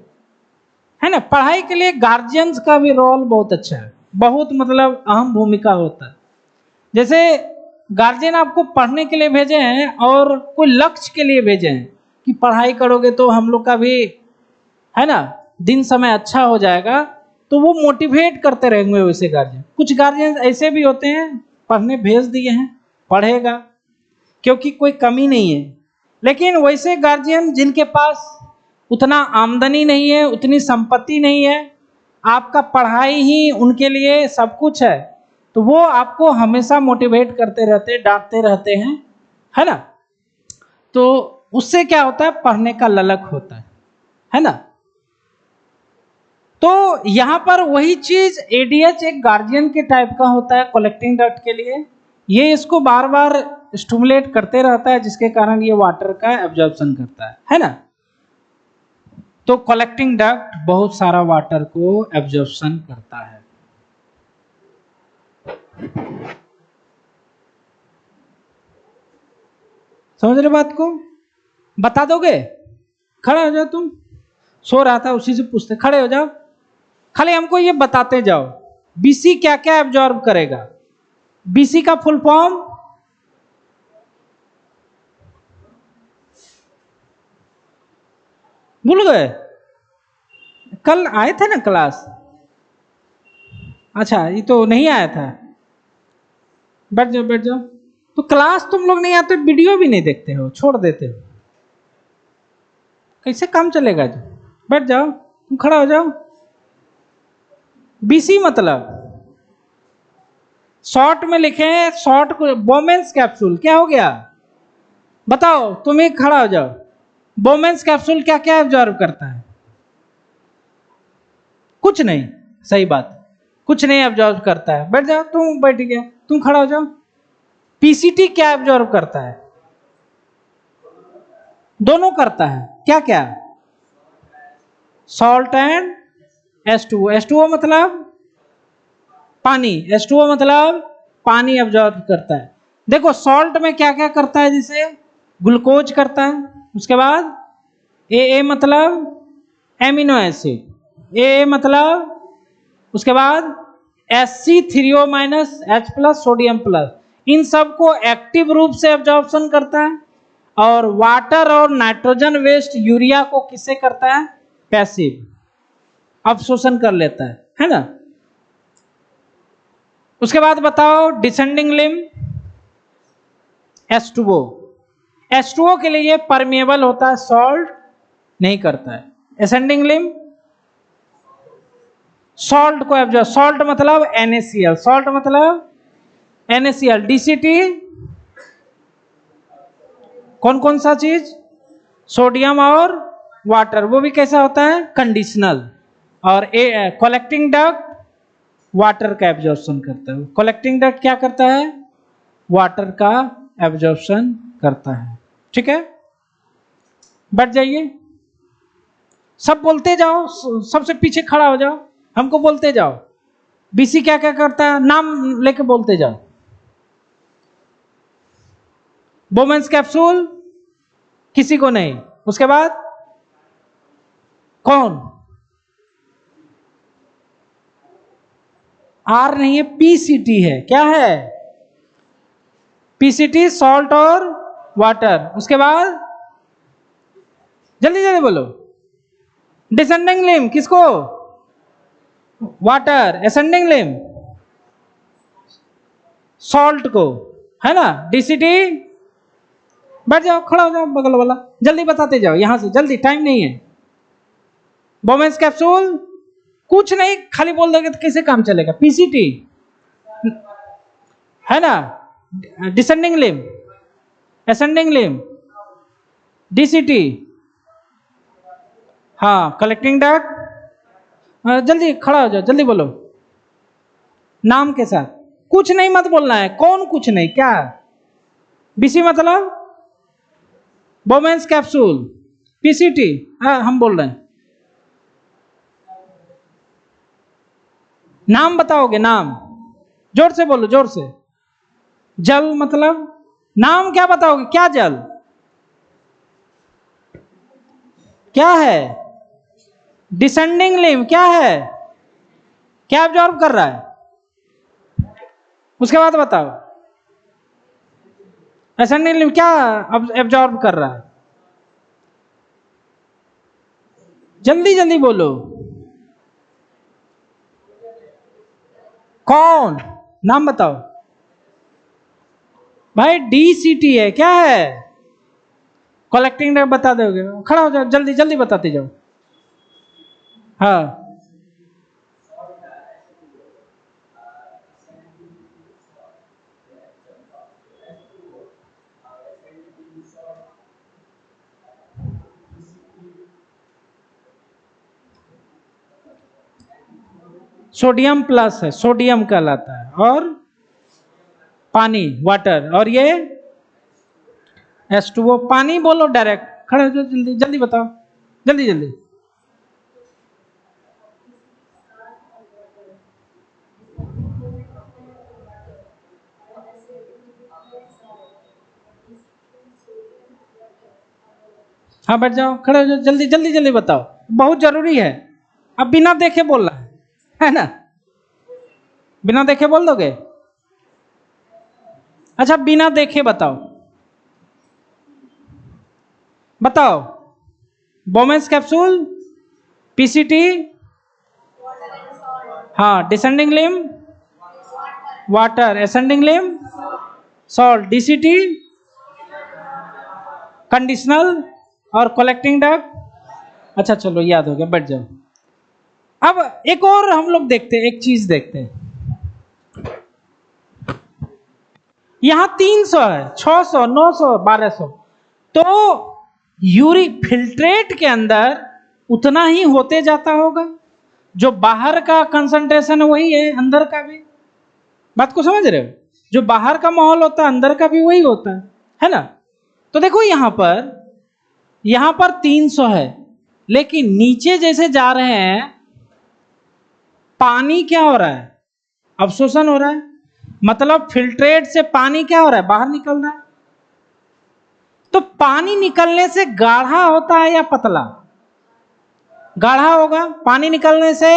है ना। पढ़ाई के लिए गार्जियंस का भी रोल बहुत अच्छा है, बहुत मतलब अहम भूमिका होता है। जैसे गार्जियन आपको पढ़ने के लिए भेजे हैं और कोई लक्ष्य के लिए भेजे हैं कि पढ़ाई करोगे तो हम लोग का भी, है ना, दिन समय अच्छा हो जाएगा, तो वो मोटिवेट करते रहेंगे वैसे गार्जियन। कुछ गार्जियन ऐसे भी होते हैं, पढ़ने भेज दिए हैं, पढ़ेगा क्योंकि कोई कमी नहीं है। लेकिन वैसे गार्जियन जिनके पास उतना आमदनी नहीं है, उतनी संपत्ति नहीं है, आपका पढ़ाई ही उनके लिए सब कुछ है, तो वो आपको हमेशा मोटिवेट करते रहते, डांटते रहते हैं, है ना। तो उससे क्या होता है, पढ़ने का ललक होता है ना। तो यहां पर वही चीज एडीएच एक गार्जियन के टाइप का होता है कलेक्टिंग डक्ट के लिए, ये इसको बार बार स्टिमुलेट करते रहता है, जिसके कारण ये वाटर का एब्जॉर्प्शन करता है ना। तो कलेक्टिंग डक्ट बहुत सारा वाटर को एब्जॉर्प्शन करता है। समझ रहे बात को, बता दोगे? खड़े हो जाओ, तुम सो रहा था उसी से पूछते, खड़े हो जाओ, खाली हमको ये बताते जाओ बीसी क्या क्या एब्जॉर्ब करेगा। बीसी का फुल फॉर्म, भूल गए? कल आए थे ना क्लास? अच्छा, ये तो नहीं आया था। बैठ जाओ बैठ जाओ। तो क्लास तुम लोग नहीं आते, वीडियो भी नहीं देखते हो, छोड़ देते हो, कैसे काम चलेगा? जो बैठ जाओ, तुम खड़ा हो जाओ। बीसी मतलब शॉर्ट में लिखे हैं, शॉर्ट बोमेंस कैप्सूल, क्या हो गया बताओ, तुम ही खड़ा हो जाओ। बोमेंस कैप्सूल क्या क्या एब्जॉर्ब करता है? कुछ नहीं, सही बात, कुछ नहीं एब्जॉर्ब करता है। बैठ जाओ, तुम बैठ गया, तुम खड़ा हो जाओ। पीसीटी क्या एब्जॉर्ब करता है? दोनों करता है, क्या क्या? Salt and H2O। H2O मतलब पानी, H2O मतलब पानी एब्जॉर्ब करता है। देखो सॉल्ट में क्या क्या करता है, जैसे ग्लूकोज करता है, उसके बाद ए मतलब एमिनो एसिड, ए मतलब, उसके बाद Sc3O minus H plus sodium plus, इन सब को एक्टिव रूप से एब्जॉर्प्शन करता है। और वाटर और नाइट्रोजन वेस्ट यूरिया को किससे करता है? पैसिव, अवशोषण कर लेता है ना। उसके बाद बताओ डिसेंडिंग लिम्ब, H2O। H2O के लिए परमेबल होता है, सॉल्ट नहीं करता है। असेंडिंग लिम्ब सॉल्ट को एब्जॉर्ब, सॉल्ट मतलब NaCl, सॉल्ट मतलब NaCl। DCT कौन कौन सा चीज? सोडियम और वाटर, वो भी कैसा होता है? कंडीशनल। और कलेक्टिंग डक्ट वाटर का एब्जॉर्प्शन करता है। कलेक्टिंग डक्ट क्या करता है? वाटर का एब्जॉर्प्शन करता है। ठीक है, बैठ जाइए, सब बोलते जाओ, सबसे पीछे खड़ा हो जाओ, हमको बोलते जाओ बीसी क्या क्या करता है, नाम लेके बोलते जाओ। बोमेंस कैप्सूल किसी को नहीं, उसके बाद कौन? आर नहीं है, पीसीटी है। क्या है? पीसीटी, सॉल्ट और वाटर। उसके बाद जल्दी जल्दी बोलो। डिसेंडिंग लिम्ब किसको? वाटर। असेंडिंग लिम्ब सॉल्ट को, है ना, DCT। बैठ जाओ, खड़ा हो जाओ, बगल वाला जल्दी बताते जाओ, यहां से जल्दी, टाइम नहीं है। बोमेंस कैप्सूल कुछ नहीं, खाली बोल दोगे तो कैसे काम चलेगा। PCT, है ना, descending limb, ascending limb, DCT, हाँ, कलेक्टिंग डक्ट। जल्दी खड़ा हो जाओ, जल्दी बोलो नाम के साथ, कुछ नहीं मत बोलना है, कौन कुछ नहीं, क्या BC मतलब बोमेंस कैप्सूल, PCT, हाँ हम बोल रहे हैं। नाम बताओगे, नाम जोर से बोलो, जोर से। जल मतलब नाम क्या बताओगे, क्या जल, क्या है, डिसेंडिंग लिम्ब क्या है, क्या एब्जॉर्ब कर रहा है, उसके बाद बताओ। असेंडिंग लिम्ब क्या एब्जॉर्ब कर रहा है, जल्दी जल्दी बोलो, कौन, नाम बताओ भाई। DCT है, क्या है, कलेक्टिंग डक्ट बता दोगे, खड़ा हो जाओ, जल्दी जल्दी बताते जाओ। हाँ, सोडियम प्लस है, सोडियम कहलाता है, और पानी वाटर, और ये H2O, पानी बोलो डायरेक्ट, खड़े हो जाओ, जल्दी जल्दी बताओ, जल्दी जल्दी। हाँ बैठ जाओ, खड़े हो जाओ, जल्दी जल्दी जल्दी बताओ, बहुत जरूरी है। अब बिना देखे बोलना है ना, बिना देखे बोल दोगे। अच्छा बिना देखे बताओ, बताओ बोमेंस कैप्सूल, PCT, हाँ, descending limb water, ascending limb salt, DCT conditional, और कलेक्टिंग डक्ट। अच्छा चलो याद हो गया, बैठ जाओ। अब एक और हम लोग देखते हैं, एक चीज देखते हैं, यहां 300 है, 600, 900, 1200, तो यूरिक फिल्ट्रेट के अंदर उतना ही होते जाता होगा, जो बाहर का कंसंट्रेशन है वही है अंदर का भी, बात को समझ रहे हो, जो बाहर का माहौल होता है अंदर का भी वही होता है ना। तो देखो यहां पर 300 है, लेकिन नीचे जैसे जा रहे हैं पानी क्या हो रहा है, अवशोषण हो रहा है, मतलब फिल्ट्रेट से पानी क्या हो रहा है, बाहर निकल रहा है। तो पानी निकलने से गाढ़ा होता है या पतला, गाढ़ा होगा, पानी निकलने से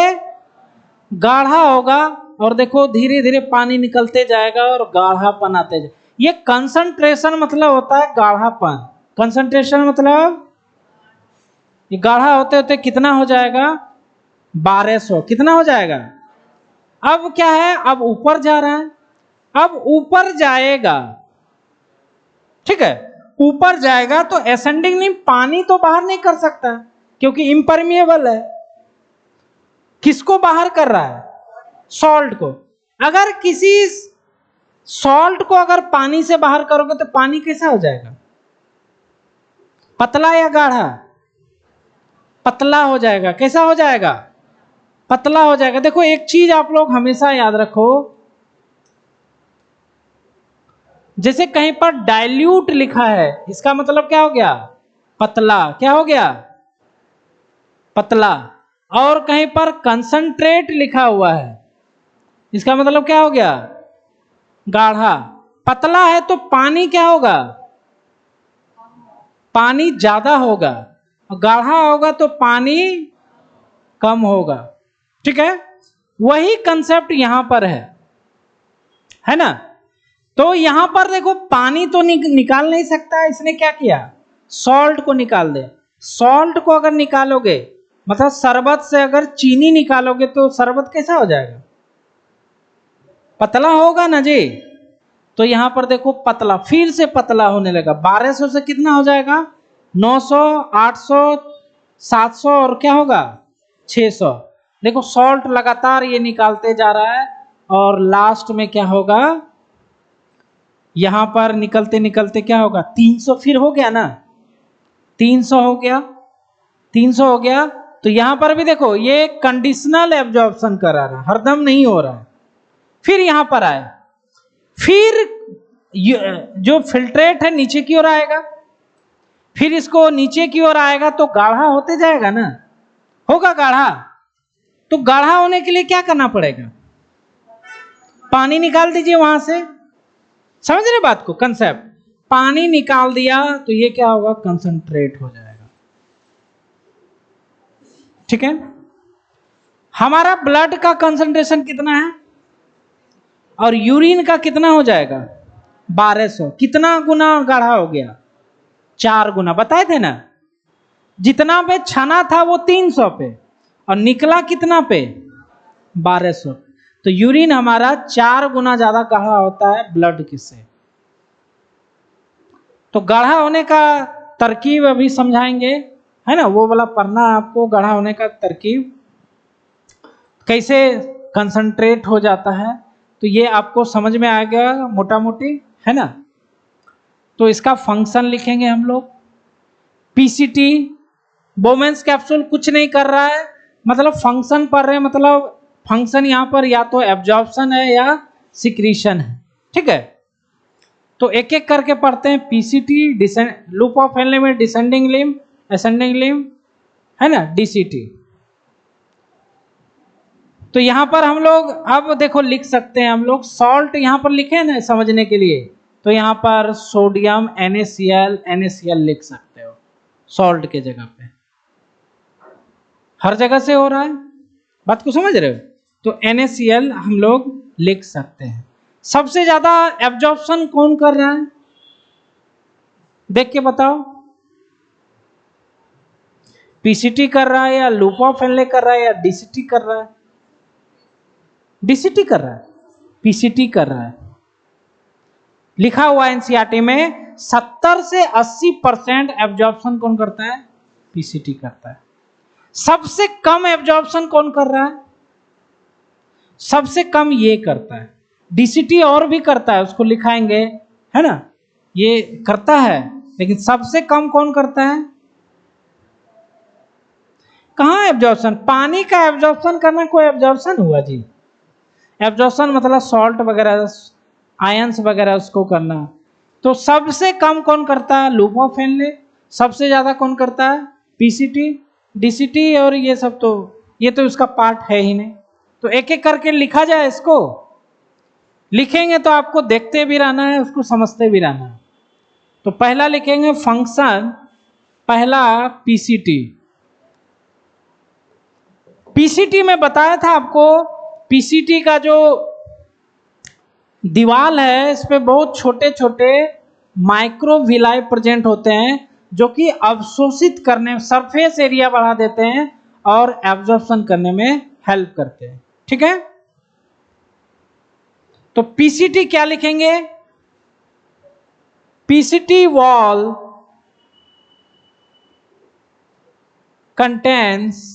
गाढ़ा होगा, और देखो धीरे धीरे पानी निकलते जाएगा और गाढ़ापन आते जाएगा। ये कंसंट्रेशन मतलब होता है गाढ़ापन, कंसंट्रेशन मतलब ये गाढ़ा होते होते कितना हो जाएगा, 1200, कितना हो जाएगा। अब क्या है, अब ऊपर जा रहा है, अब ऊपर जाएगा, ठीक है, ऊपर जाएगा तो असेंडिंग लिम्ब पानी तो बाहर नहीं कर सकता क्योंकि इम्परमिएबल है। किसको बाहर कर रहा है, सॉल्ट को। अगर किसी सॉल्ट को अगर पानी से बाहर करोगे तो पानी कैसा हो जाएगा, पतला या गाढ़ा, पतला हो जाएगा। कैसा हो जाएगा, पतला हो जाएगा। देखो एक चीज आप लोग हमेशा याद रखो, जैसे कहीं पर डाइल्यूट लिखा है, इसका मतलब क्या हो गया, पतला, क्या हो गया, पतला। और कहीं पर कंसंट्रेट लिखा हुआ है, इसका मतलब क्या हो गया, गाढ़ा। पतला है तो पानी क्या होगा, पानी ज्यादा होगा, और गाढ़ा होगा तो पानी कम होगा, ठीक है। वही कंसेप्ट यहां पर है ना। तो यहां पर देखो पानी तो निकाल नहीं सकता, इसने क्या किया, सॉल्ट को निकाल दे। सॉल्ट को अगर निकालोगे, मतलब शरबत से अगर चीनी निकालोगे तो शरबत कैसा हो जाएगा, पतला होगा ना जी, तो यहां पर देखो पतला, फिर से पतला होने लगा। 1200 से कितना हो जाएगा? 900, 800, 700 और क्या होगा? 600। देखो सॉल्ट लगातार ये निकालते जा रहा है और लास्ट में क्या होगा? यहां पर निकलते निकलते क्या होगा? 300 फिर हो गया ना, 300 हो गया, 300 हो गया। तो यहां पर भी देखो ये कंडीशनल एब्जॉर्प्शन करा रहा है, हरदम नहीं हो रहा है। फिर यहां पर आए, फिर जो फिल्ट्रेट है नीचे की ओर आएगा, फिर इसको नीचे की ओर आएगा तो गाढ़ा होते जाएगा ना, होगा गाढ़ा। तो गाढ़ा होने के लिए क्या करना पड़ेगा? पानी निकाल दीजिए वहां से। समझ रहे बात को, कंसेप्ट? पानी निकाल दिया तो ये क्या होगा? कंसंट्रेट हो जाएगा। ठीक है। हमारा ब्लड का कंसंट्रेशन कितना है और यूरिन का कितना हो जाएगा? 1200। कितना गुना गाढ़ा हो गया? 4 गुना। बताए थे ना, जितना पे छना था वो 300 पे और निकला कितना पे? 1200। तो यूरिन हमारा 4 गुना ज्यादा गाढ़ा होता है ब्लड के से। तो गाढ़ा होने का तरकीब अभी समझाएंगे, है ना, वो वाला पढ़ना आपको, गाढ़ा होने का तरकीब कैसे कंसंट्रेट हो जाता है। तो ये आपको समझ में आ गया मोटा मोटी, है ना। तो इसका फंक्शन लिखेंगे हम लोग। पीसीटी बोमेंस कैप्सूल कुछ नहीं कर रहा है, मतलब फंक्शन पढ़ रहे हैं, मतलब फंक्शन यहां पर या तो एब्जॉर्प्शन है या सिक्रीशन है। ठीक है। तो एक एक करके पढ़ते हैं। पीसीटी लूप ऑफ हेनले में डिसेंडिंग लिम्ब, असेंडिंग लिम्ब, है ना, डीसीटी। तो यहां पर हम लोग अब देखो लिख सकते हैं हम लोग, सॉल्ट यहां पर लिखे ना समझने के लिए, तो यहां पर सोडियम NaCl लिख सकते हो सॉल्ट के जगह पे। हर जगह से हो रहा है, बात को समझ रहे हो? तो NaCl हम लोग लिख सकते हैं। सबसे ज्यादा एब्जॉर्प्शन कौन कर रहा है देख के बताओ? पीसीटी कर रहा है या लूप ऑफ हेनले कर रहा है या डीसीटी कर रहा है? डीसीटी कर रहा है, पीसीटी कर रहा है। लिखा हुआ एनसीईआरटी में 70 से 80% एब्जॉर्प्शन कौन करता है? पीसीटी करता है। सबसे कम एब्जॉर्प्शन कौन कर रहा है? सबसे कम ये करता है। डीसीटी और भी करता है, उसको लिखाएंगे, है ना, ये करता है, लेकिन सबसे कम कौन करता है? कहां एब्जॉर्प्शन? पानी का एब्जॉर्प्शन करना कोई एब्जॉर्प्शन हुआ जी? एब्जॉर्प्शन मतलब सॉल्ट वगैरह, आयंस वगैरह उसको करना। तो सबसे कम कौन करता है? Loop of Henley. सबसे ज्यादा कौन करता है? पीसीटी, डीसीटी और ये सब। तो ये तो उसका पार्ट है ही नहीं। तो एक एक करके लिखा जाए इसको। लिखेंगे तो आपको देखते भी रहना है, उसको समझते भी रहना है। तो पहला लिखेंगे फंक्शन, पहला पीसीटी। पीसीटी में बताया था आपको, पीसीटी का जो दीवार है इस पे बहुत छोटे छोटे माइक्रोविलाई प्रेजेंट होते हैं, जो कि अवशोषित करने, सरफेस एरिया बढ़ा देते हैं और एब्जॉर्प्शन करने में हेल्प करते हैं। ठीक है। तो पीसीटी क्या लिखेंगे? PCT wall contains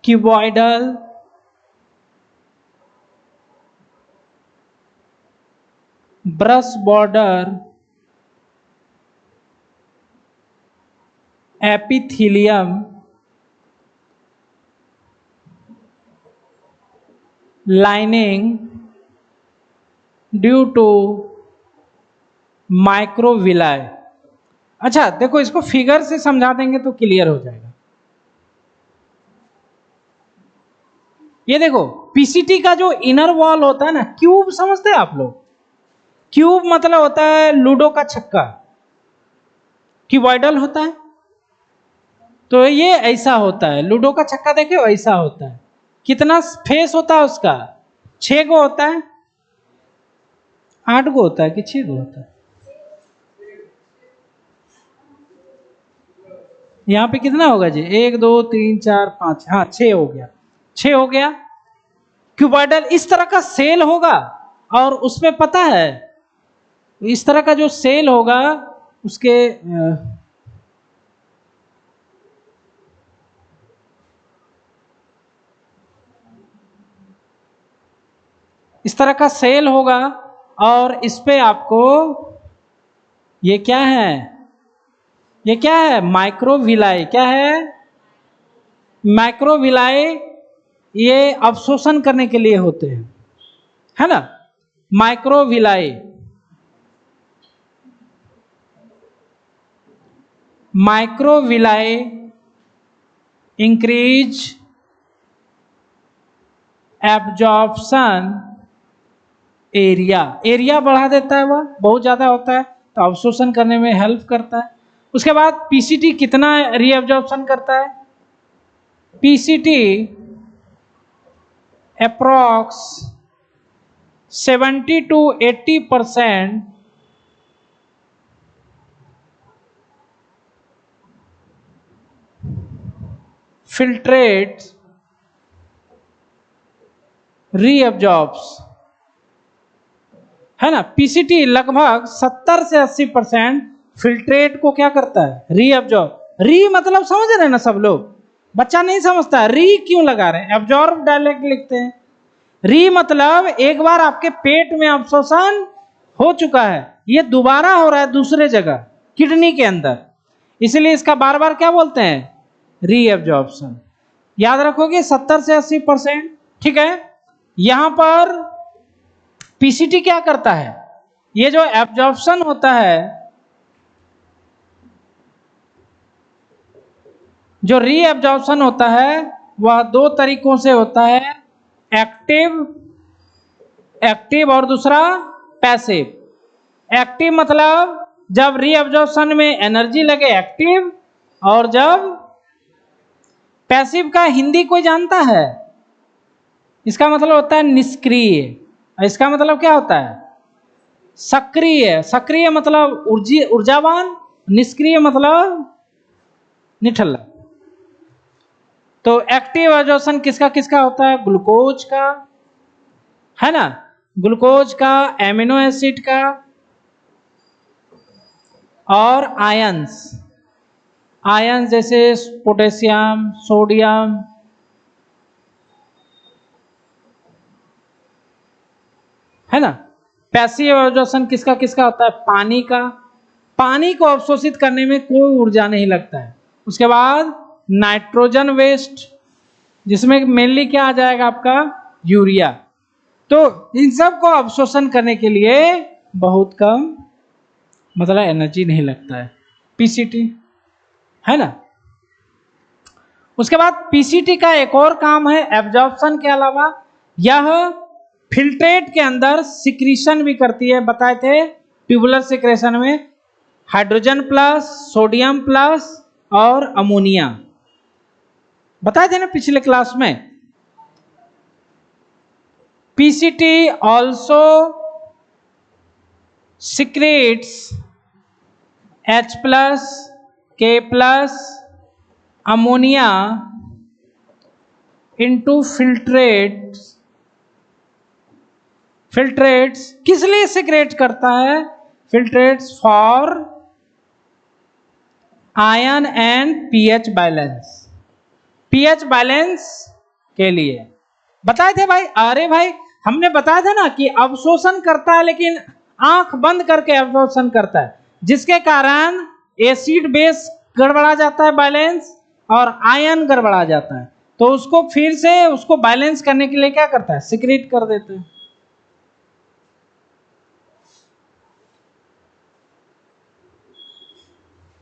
cuboidal brush border epithelium lining due to microvilli। अच्छा देखो, इसको फिगर से समझा देंगे तो क्लियर हो जाएगा। ये देखो पीसीटी का जो इनर वॉल होता है ना, क्यूब समझते हैं आप लोग? क्यूब मतलब होता है लूडो का छक्का, क्यूबॉइडल होता है। तो ये ऐसा होता है, लूडो का छक्का देखे ऐसा होता है। कितना फेस होता है उसका? 6 गो होता है, 8 गो होता है कि 6 गो होता है? यहाँ पे कितना होगा जी? 1 2 3 4 5, हाँ 6 हो गया, 6 हो गया। क्यूबॉइडल इस तरह का सेल होगा, और उसमें पता है इस तरह का जो सेल होगा उसके इस तरह का सेल होगा, और इस पे आपको ये क्या है, ये क्या है, माइक्रोविलाई। क्या है? माइक्रोविलाई। ये अवशोषण करने के लिए होते हैं, है ना, microvilli. Microvilli increase absorption area. Area बढ़ा देता है, वह बहुत ज़्यादा होता है तो अवशोषण करने में हेल्प करता है। उसके बाद पीसीटी कितना रीअब्जॉर्प्शन करता है? पीसीटी अप्रॉक्स 70 to 80% फिल्ट्रेट रीअब्जॉर्ब्स, है ना। पीसीटी लगभग 70 से 80% फिल्ट्रेट को क्या करता है? रीअब्जॉर्ब। री मतलब समझ रहे हैं ना सब लोग? बच्चा नहीं समझता री क्यों लगा रहे हैं, एब्जॉर्ब डायरेक्ट लिखते हैं। री मतलब एक बार आपके पेट में अवशोषण हो चुका है, ये दोबारा हो रहा है दूसरे जगह, किडनी के अंदर, इसलिए इसका बार बार क्या बोलते हैं? रीअब्जॉर्प्शन। याद रखोगे 70 से 80%। ठीक है, यहां पर पीसीटी क्या करता है? ये जो एब्जॉर्प्शन होता है, जो रीअब्जॉर्प्शन होता है वह दो तरीकों से होता है, एक्टिव और दूसरा पैसिव। एक्टिव मतलब जब रीअब्जॉर्प्शन में एनर्जी लगे, एक्टिव। और जब पैसिव का हिंदी कोई जानता है? इसका मतलब होता है निष्क्रिय। इसका मतलब क्या होता है? सक्रिय। सक्रिय मतलब ऊर्जावान, निष्क्रिय मतलब निठल्ला। तो एक्टिव एब्जॉर्प्शन किसका किसका होता है? ग्लूकोज का, है ना, ग्लूकोज का, एमिनो एसिड का, और आयंस। आयंस जैसे पोटेशियम, सोडियम, है ना। पैसिव एब्जॉर्प्शन किसका किसका होता है? पानी का। पानी को अवशोषित करने में कोई ऊर्जा नहीं लगता है। उसके बाद नाइट्रोजन वेस्ट, जिसमें मेनली क्या आ जाएगा आपका? यूरिया। तो इन सब को अवशोषण करने के लिए बहुत कम मतलब एनर्जी नहीं लगता है, पीसीटी, है ना। उसके बाद पीसीटी का एक और काम है एब्जॉर्प्शन के अलावा, यह फिल्ट्रेट के अंदर सिक्रीशन भी करती है। बताए थे ट्यूबुलर सिक्रेशन में हाइड्रोजन प्लस, सोडियम प्लस और अमोनिया, बताए थे ना पिछले क्लास में। PCT also secretes H plus, K plus ammonia into filtrates। Filtrates किस लिए सिक्रेट करता है? Filtrates for ion and pH balance. PH balance के लिए बताए थे भाई। अरे भाई हमने बताया था ना कि अवशोषण करता है, लेकिन आंख बंद करके अवशोषण करता है, जिसके कारण एसिड बेस गड़बड़ा जाता है बैलेंस, और आयन गड़बड़ा जाता है। तो उसको फिर से उसको बैलेंस करने के लिए क्या करता है? सिक्रेट कर देते हैं।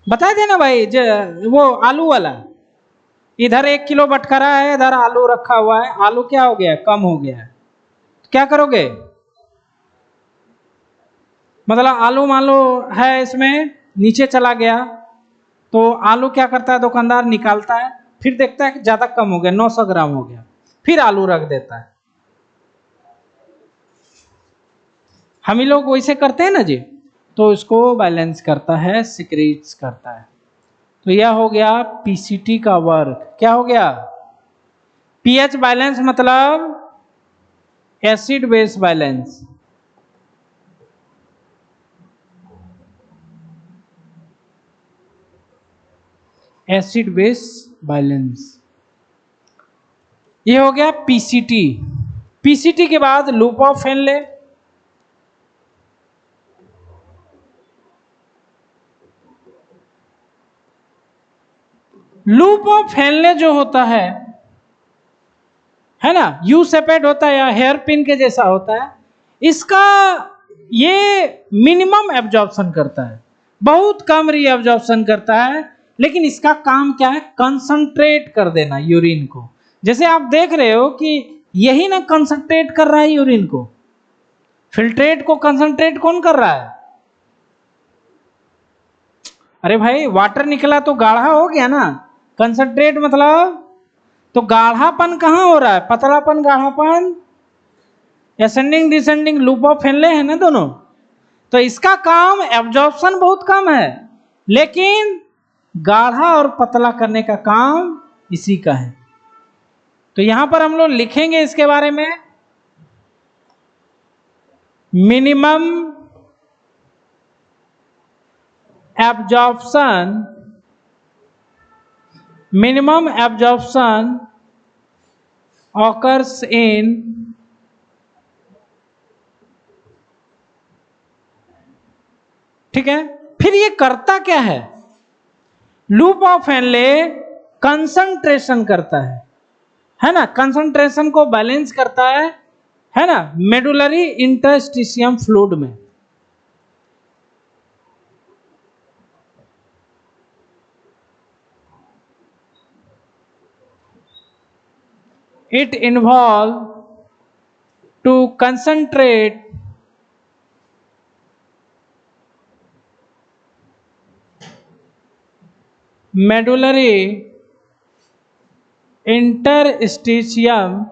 बताए थे ना भाई, वो आलू वाला, इधर 1 किलो बटखरा है, इधर आलू रखा हुआ है, आलू क्या हो गया? कम हो गया है। तो क्या करोगे? मतलब आलू मान लो है इसमें, नीचे चला गया, तो आलू क्या करता है? दुकानदार निकालता है, फिर देखता है कि ज्यादा कम हो गया, 900 ग्राम हो गया, फिर आलू रख देता है। हम ही लोग वैसे करते हैं ना जी। तो इसको बैलेंस करता है, सिक्रीट्स करता है। तो यह हो गया पीसीटी का वर्क। क्या हो गया? पीएच बैलेंस मतलब acid base balance. Acid base balance, ये हो गया पीसीटी। पीसीटी के बाद loop of Henley. Loop of Henley जो होता है ना, यू सेपेट होता है या हेयर पिन के जैसा होता है। इसका ये मिनिमम एब्जॉर्प्शन करता है, बहुत कम रीअब्जॉर्प्शन करता है, लेकिन इसका काम क्या है, कंसंट्रेट कर देना यूरिन को। जैसे आप देख रहे हो कि यही ना कंसंट्रेट कर रहा है यूरिन को, फिल्ट्रेट को कंसंट्रेट कौन कर रहा है? अरे भाई वाटर निकला तो गाढ़ा हो गया ना, कंसंट्रेट मतलब तो गाढ़ापन कहाँ हो रहा है, पतलापन गाढ़ापन, ascending descending loop of Henle है ना दोनों। तो इसका काम एब्जॉर्प्शन बहुत कम है, लेकिन गाढ़ा और पतला करने का काम इसी का है। तो यहां पर हम लोग लिखेंगे इसके बारे में, minimum absorption, minimum absorption occurs in ठीक है। फिर ये करता क्या है, लूप ऑफ हेनले कंसंट्रेशन करता है ना, कंसंट्रेशन को बैलेंस करता है ना, मेडुलरी इंटरस्टिशियम फ्लूइड में। It involve to concentrate medullary interstitium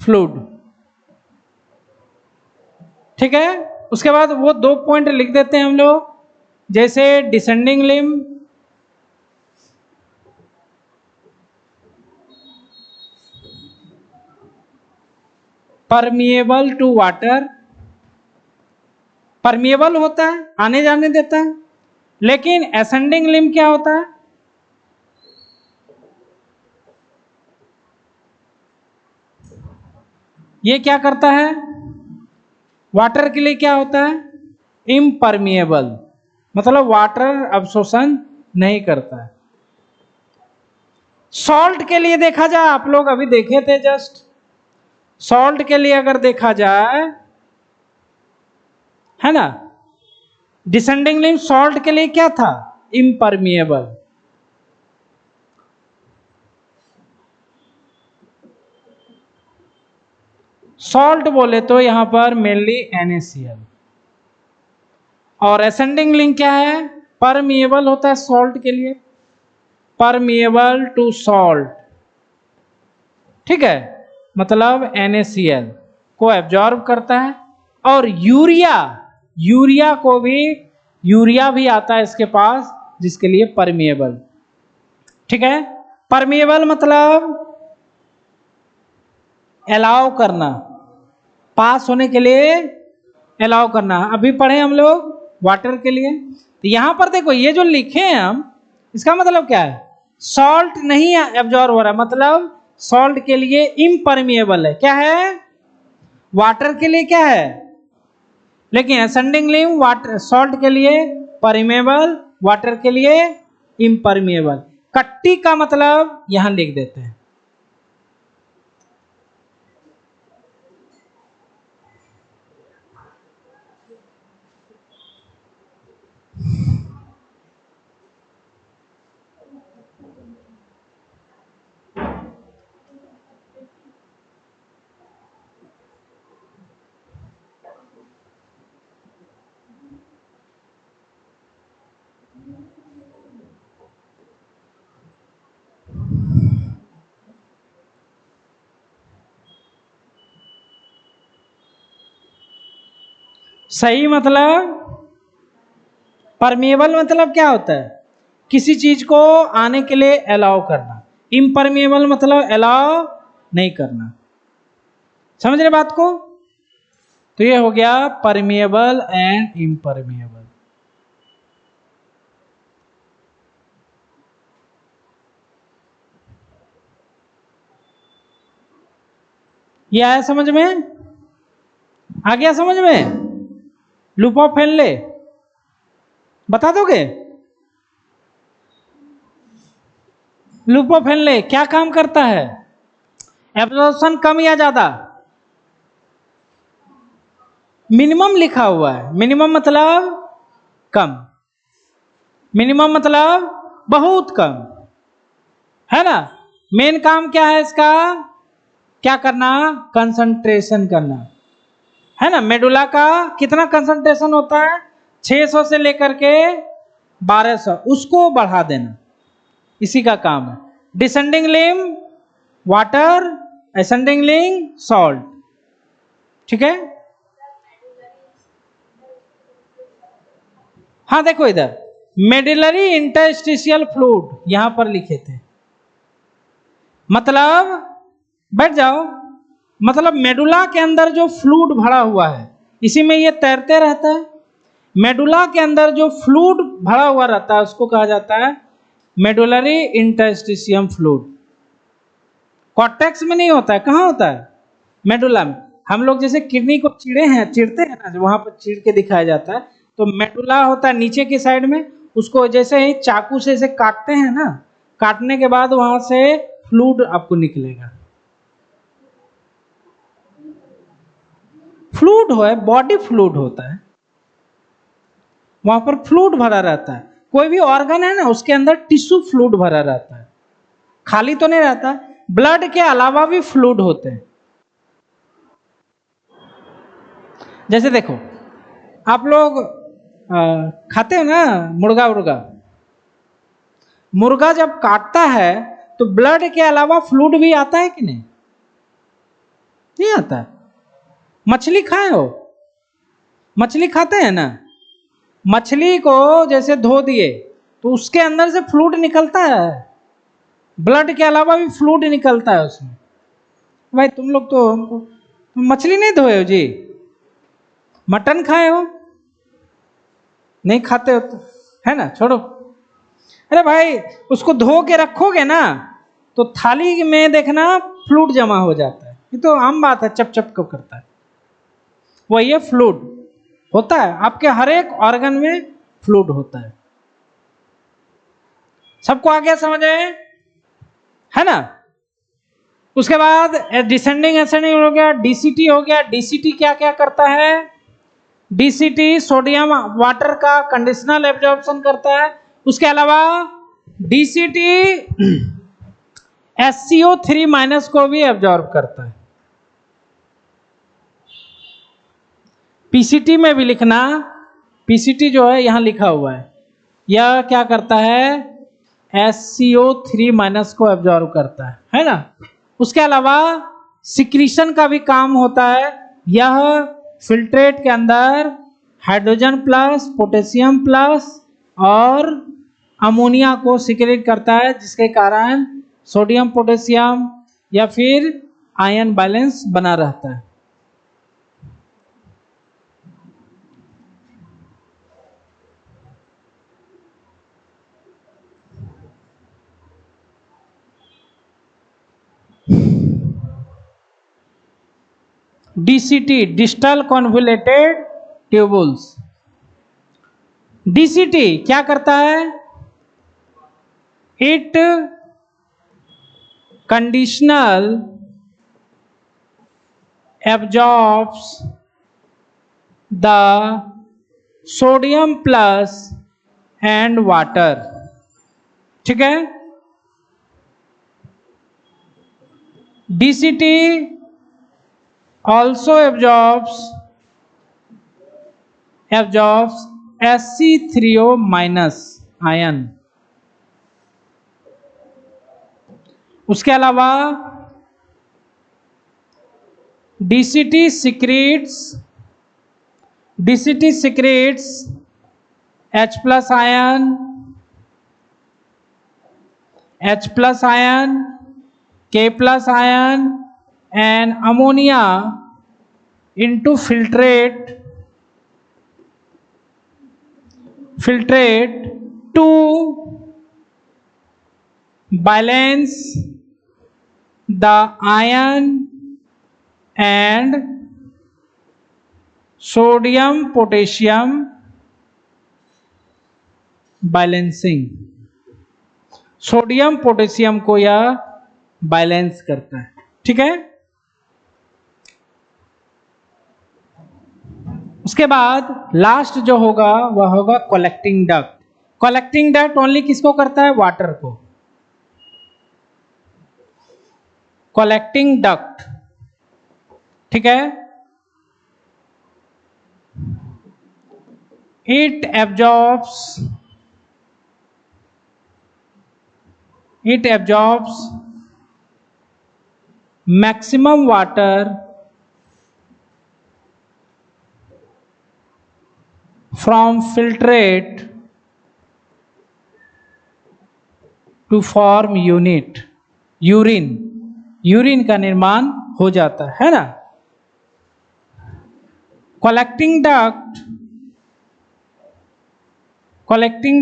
fluid. ठीक है, उसके बाद वो 2 पॉइंट लिख देते हैं हम लोग, जैसे descending limb, permeable to water, permeable होता है, आने जाने देता है, लेकिन एसेंडिंग लिम्ब क्या होता है, ये क्या करता है, वाटर के लिए क्या होता है, इम्परमिएबल, मतलब वाटर अब्सॉर्प्शन नहीं करता है। सॉल्ट के लिए देखा जाए, आप लोग अभी देखे थे जस्ट, सॉल्ट के लिए अगर देखा जाए है ना, डिसेंडिंग लिम्ब सॉल्ट के लिए क्या था, इम्परमिएबल। सॉल्ट बोले तो यहां पर मेनली NaCl, और असेंडिंग लिंक क्या है, परमिएबल होता है सॉल्ट के लिए, परमिएबल टू सॉल्ट। ठीक है, मतलब NaCl को एब्जॉर्ब करता है, और यूरिया को भी, यूरिया भी आता है इसके पास, जिसके लिए परमिएबल। ठीक है, परमिएबल मतलब अलाउ करना, पास होने के लिए अलाउ करना। अभी पढ़े हम लोग वाटर के लिए, तो यहां पर देखो ये जो लिखे हैं हम, इसका मतलब क्या है, सॉल्ट नहीं एब्जॉर्ब हो रहा, मतलब सॉल्ट के लिए इम्परमिएबल है, क्या है, वाटर के लिए क्या है, लेकिन असेंडिंग लिम्ब वाटर सॉल्ट के लिए परमिएबल, वाटर के लिए इम्परमिएबल। कट्टी का मतलब यहां लिख देते हैं। सही मतलब, परमिएबल मतलब क्या होता है, किसी चीज को आने के लिए अलाउ करना, इम्परमिएबल मतलब अलाउ नहीं करना। समझ रहे बात को? तो ये हो गया परमिएबल एंड इम्परमिएबल। ये आया समझ में? आ गया समझ में? लूप ऑफ हेनले बता दोगे? लूप ऑफ हेनले क्या काम करता है? एब्जॉर्प्शन कम या ज्यादा? मिनिमम लिखा हुआ है, मिनिमम मतलब कम, मिनिमम मतलब बहुत कम, है ना? मेन काम क्या है इसका? क्या करना? कंसंट्रेशन करना, है ना? मेडुला का कितना कंसंट्रेशन होता है? 600 से लेकर के 1200, उसको बढ़ा देना, इसी का काम है। डिसेंडिंग लिम वाटर, असेंडिंग लिम सॉल्ट, ठीक है? हाँ देखो इधर मेडुलरी इंटरस्टिशियल फ्लूइड यहां पर लिखे थे, मतलब बैठ जाओ, मतलब मेडुला के अंदर जो फ्लूइड भरा हुआ है इसी में ये तैरते रहता है। मेडुला के अंदर जो फ्लूइड भरा हुआ रहता है उसको कहा जाता है मेडुलरी इंटरस्टिशियम फ्लूइड। कॉर्टेक्स में नहीं होता है, कहाँ होता है? मेडुला में। हम लोग जैसे किडनी को चिरते हैं ना, वहां पर चीर के दिखाया जाता है, तो मेडुला होता है नीचे की साइड में, उसको जैसे ही चाकू से इसे काटते हैं ना, काटने के बाद वहां से फ्लूइड आपको निकलेगा। फ्लूइड है, बॉडी फ्लूइड होता है, वहां पर फ्लूइड भरा रहता है। कोई भी ऑर्गन है ना उसके अंदर टिश्यू फ्लूइड भरा रहता है, खाली तो नहीं रहता। ब्लड के अलावा भी फ्लूइड होते हैं। जैसे देखो आप लोग खाते हो ना मुर्गा उर्गा, मुर्गा जब काटता है तो ब्लड के अलावा फ्लूइड भी आता है कि नहीं? नहीं आता है। मछली खाए हो? मछली खाते हैं ना, मछली को जैसे धो दिए तो उसके अंदर से फ्लूइड निकलता है, ब्लड के अलावा भी फ्लूइड निकलता है उसमें। भाई तुम लोग तो मछली नहीं धोए हो जी, मटन खाए हो? नहीं खाते हो तो, है ना, छोड़ो। अरे भाई उसको धो के रखोगे ना तो थाली में देखना फ्लूइड जमा हो जाता है, ये तो आम बात है, चप चप कब करता है। वही है फ्लूइड होता है, आपके हर एक ऑर्गन में फ्लूइड होता है। सबको आ गया समझ में? है ना? उसके बाद डिसेंडिंग एसेंडिंग हो गया, डीसीटी हो गया। डीसीटी क्या क्या करता है? डीसीटी सोडियम वाटर का कंडीशनल एब्जॉर्प्शन करता है। उसके अलावा डीसीटी SCO3- को भी एब्जॉर्ब करता है। पीसीटी में भी लिखना, पीसीटी जो है यहां लिखा हुआ है, यह क्या करता है? SCO3- को एब्जॉर्ब करता है ना? उसके अलावा सिक्रीशन का भी काम होता है। यह फिल्ट्रेट के अंदर हाइड्रोजन प्लस, पोटेशियम प्लस और अमोनिया को सिक्रेट करता है, जिसके कारण सोडियम पोटेशियम या फिर आयन बैलेंस बना रहता है। DCT distal convoluted tubules. DCT क्या करता है? It conditional absorbs the sodium plus and water, ठीक है? DCT also absorbs Sc3O- ion. उसके अलावा DCT secretes H+ ion, H+ ion, K+ ion and ammonia into filtrate to balance the iron and sodium potassium balancing. Sodium potassium को यह balance करता है। ठीक है, उसके बाद लास्ट जो होगा वह होगा collecting duct. Collecting duct only किसको करता है? वाटर को। कलेक्टिंग डक्ट, ठीक है, it absorbs maximum water from filtrate to form urine का निर्माण हो जाता है ना। Collecting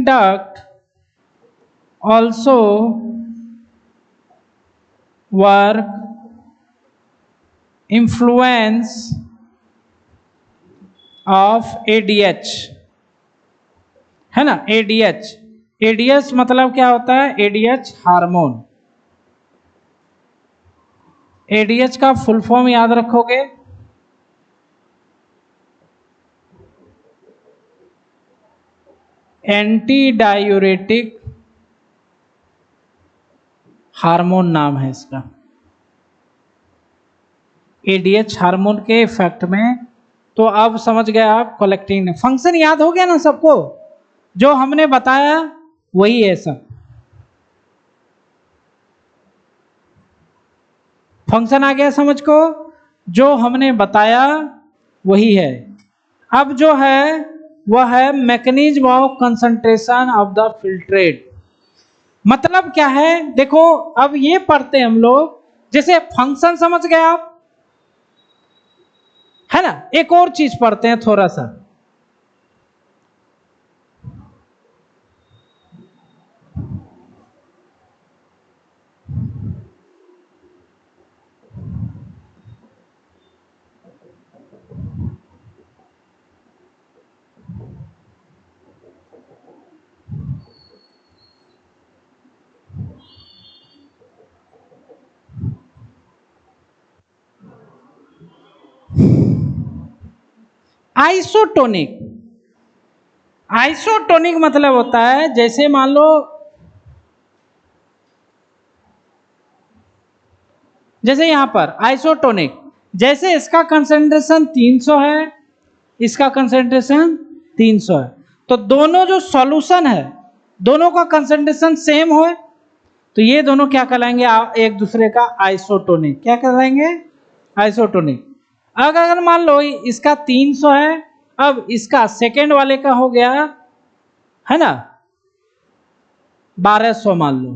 duct also work influence of ADH, है ना। ADH मतलब क्या होता है? ADH hormone. ADH का फुल फॉर्म याद रखोगे? एंटी डायूरेटिक हार्मोन नाम है इसका। ADH हार्मोन के इफेक्ट में, तो अब समझ गए आप कलेक्टिंग। फंक्शन याद हो गया ना सबको? जो हमने बताया वही है सब। फंक्शन आ गया समझ को? जो हमने बताया वही है। अब जो है वह है mechanism of concentration of the filtrate. मतलब क्या है? देखो अब ये पढ़ते हम लोग, जैसे फंक्शन समझ गए आप, है ना। एक और चीज पढ़ते हैं थोड़ा सा। आइसोटोनिक मतलब होता है, जैसे मान लो, जैसे यहां पर आइसोटोनिक, जैसे इसका कंसंट्रेशन 300 है, इसका कंसंट्रेशन 300 है, तो दोनों जो सॉल्यूशन है दोनों का कंसंट्रेशन सेम हो, तो ये दोनों क्या कहलाएंगे? एक दूसरे का आइसोटोनिक। क्या कहलाएंगे? आइसोटोनिक। अगर मान लो इसका 300 है, अब इसका सेकेंड वाले का हो गया, है ना, 1200 मान लो,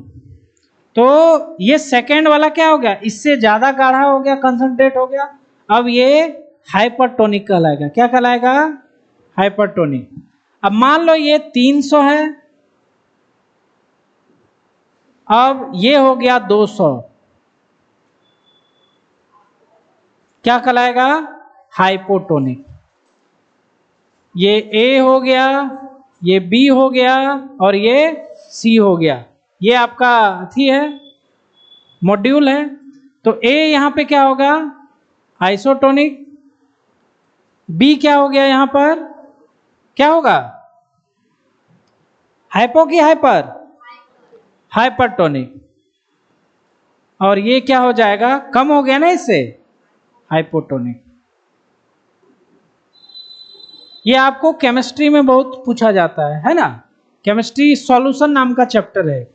तो ये सेकेंड वाला क्या हो गया? इससे ज्यादा गाढ़ा हो गया, कंसंट्रेट हो गया। अब ये हाइपरटोनिक कहलाएगा। क्या कहलाएगा? हाइपरटोनिक। अब मान लो ये 300 है, अब ये हो गया 200, क्या कहलाएगा? हाइपोटोनिक। ये A हो गया, ये B हो गया और ये C हो गया। ये आपका थी है मॉड्यूल है। तो A यहां पे क्या होगा? आइसोटोनिक। B क्या हो गया? यहां पर क्या होगा? हाइपो की हाइपर? हाइपरटोनिक। और ये क्या हो जाएगा? कम हो गया ना इससे, हाइपोटोनिक। ये आपको केमिस्ट्री में बहुत पूछा जाता है ना। केमिस्ट्री सॉल्यूशन नाम का चैप्टर है,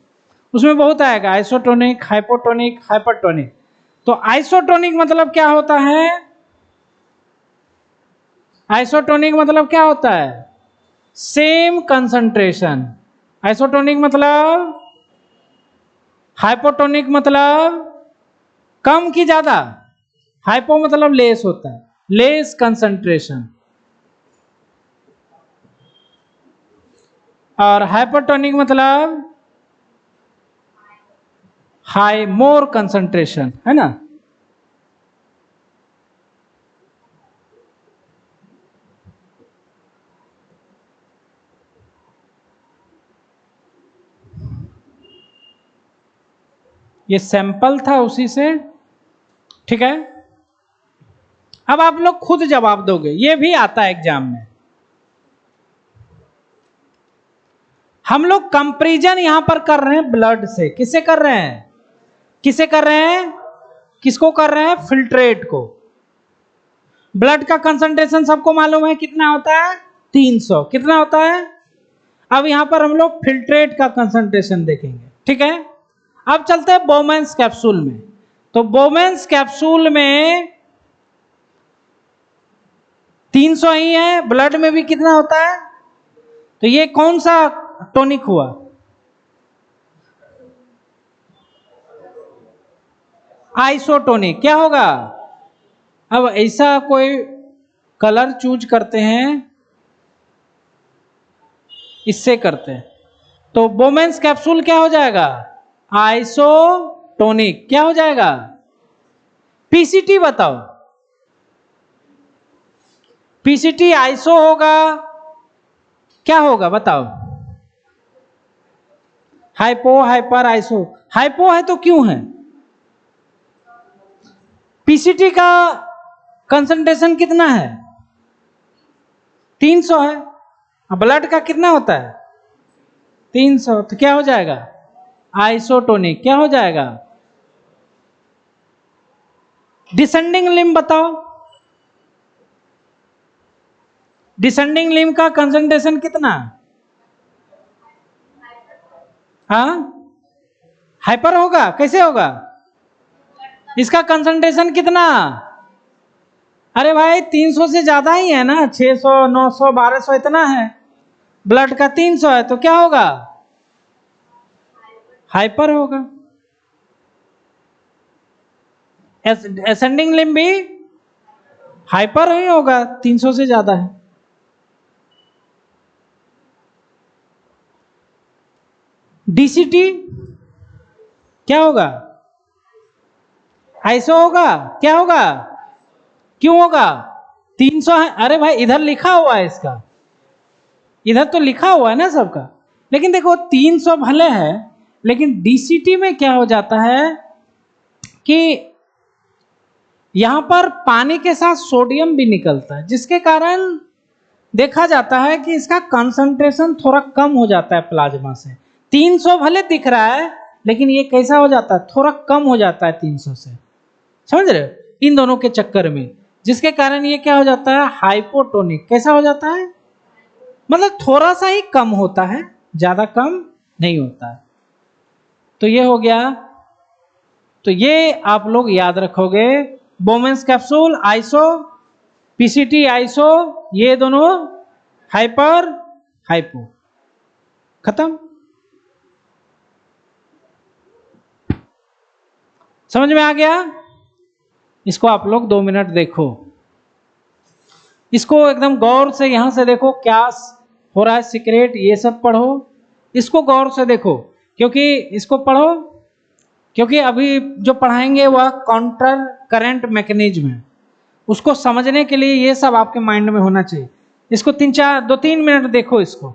उसमें बहुत आएगा आइसोटोनिक, हाइपोटोनिक, हाइपरटोनिक। तो आइसोटोनिक मतलब क्या होता है? आइसोटोनिक मतलब क्या होता है? Same concentration. आइसोटोनिक मतलब, हाइपोटोनिक मतलब कम की ज्यादा, हाइपो मतलब लेस होता है, लेस कंसंट्रेशन। और हाइपरटोनिक मतलब हाई, मोर कंसंट्रेशन, है ना। ये सैंपल था उसी से, ठीक है। अब आप लोग खुद जवाब दोगे, ये भी आता है एग्जाम में। हम लोग कंपैरिजन यहां पर कर रहे हैं ब्लड से, किससे कर रहे हैं, किसे कर रहे हैं, किसको कर रहे हैं, फिल्ट्रेट को। ब्लड का कंसंट्रेशन सबको मालूम है कितना होता है, 300, कितना होता है। अब यहां पर हम लोग फिल्ट्रेट का कंसंट्रेशन देखेंगे, ठीक है। अब चलते हैं बोमेंस कैप्सूल में। तो बोमेंस कैप्सूल में 300 ही है, ब्लड में भी कितना होता है। तो ये कौन सा टॉनिक हुआ, आइसोटोनिक। क्या होगा, अब ऐसा कोई कलर चूज करते हैं, इससे करते हैं, तो बोमेंस कैप्सूल क्या हो जाएगा, आइसोटोनिक। क्या हो जाएगा, पीसीटी बताओ, पीसीटी आइसो होगा, क्या होगा बताओ, हाइपो, हाइपर, आइसो। हाइपो है तो क्यों है, पीसीटी का कंसंट्रेशन कितना है, 300 है। ब्लड का कितना होता है, 300, तो क्या हो जाएगा, आइसोटोनिक। क्या हो जाएगा, डिसेंडिंग लिम्ब बताओ, डिसेंडिंग लिम्ब का कंसंट्रेशन कितना, हाँ हाइपर होगा, कैसे होगा, इसका कंसंट्रेशन कितना, अरे भाई 300 से ज्यादा ही है ना, 600, 900, 1200 इतना है, ब्लड का 300 है, तो क्या होगा, हाइपर होगा। एसेंडिंग लिम्ब भी हाइपर ही होगा, 300 से ज्यादा है। डीसीटी क्या होगा, आइसो होगा, क्या होगा, क्यों होगा, 300 है। अरे भाई इधर लिखा हुआ है इसका, इधर तो लिखा हुआ है ना सबका, लेकिन देखो 300 भले है, लेकिन डीसीटी में क्या हो जाता है कि यहां पर पानी के साथ सोडियम भी निकलता है, जिसके कारण देखा जाता है कि इसका कंसंट्रेशन थोड़ा कम हो जाता है प्लाज्मा से। 300 भले दिख रहा है, लेकिन ये कैसा हो जाता है, थोड़ा कम हो जाता है 300 से, समझ रहे हो, इन दोनों के चक्कर में, जिसके कारण ये क्या हो जाता है, हाइपोटोनिक। कैसा हो जाता है, मतलब थोड़ा सा ही कम होता है, ज्यादा कम नहीं होता है। तो ये हो गया, तो ये आप लोग याद रखोगे, बोमेंस कैप्सूल आइसो, पीसीटी आइसो, ये दोनों हाइपर, हाइपो, खत्म। समझ में आ गया, इसको आप लोग 2 मिनट देखो, इसको एकदम गौर से यहां से देखो क्या हो रहा है, सीक्रेट ये सब पढ़ो, इसको गौर से देखो, क्योंकि इसको पढ़ो, क्योंकि अभी जो पढ़ाएंगे वह काउंटर करंट मैकेनिज्म है, उसको समझने के लिए ये सब आपके माइंड में होना चाहिए। इसको 2-3 मिनट देखो इसको।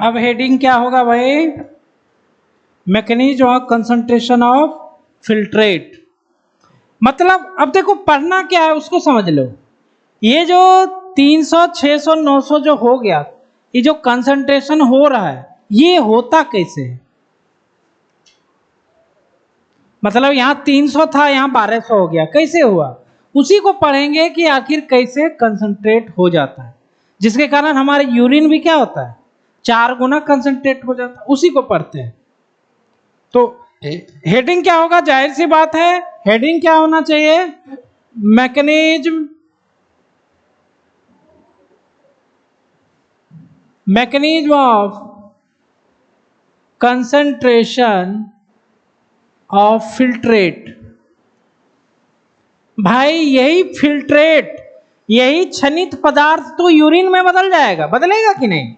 अब हेडिंग क्या होगा भाई? Mechanism of concentration of filtrate. मतलब अब देखो पढ़ना क्या है उसको समझ लो। ये जो 300, 600, 900 जो हो गया, ये जो कंसंट्रेशन हो रहा है ये होता कैसे है? मतलब यहाँ 300 था, यहाँ 1200 हो गया, कैसे हुआ? उसी को पढ़ेंगे कि आखिर कैसे कंसंट्रेट हो जाता है, जिसके कारण हमारे यूरिन भी क्या होता है, 4 गुना कंसंट्रेट हो जाता है, उसी को पढ़ते हैं। तो हेडिंग क्या होगा? जाहिर सी बात है हेडिंग क्या होना चाहिए? Mechanism of concentration of filtrate. भाई यही फिल्ट्रेट, यही क्षनित पदार्थ तो यूरिन में बदल जाएगा, बदलेगा कि नहीं?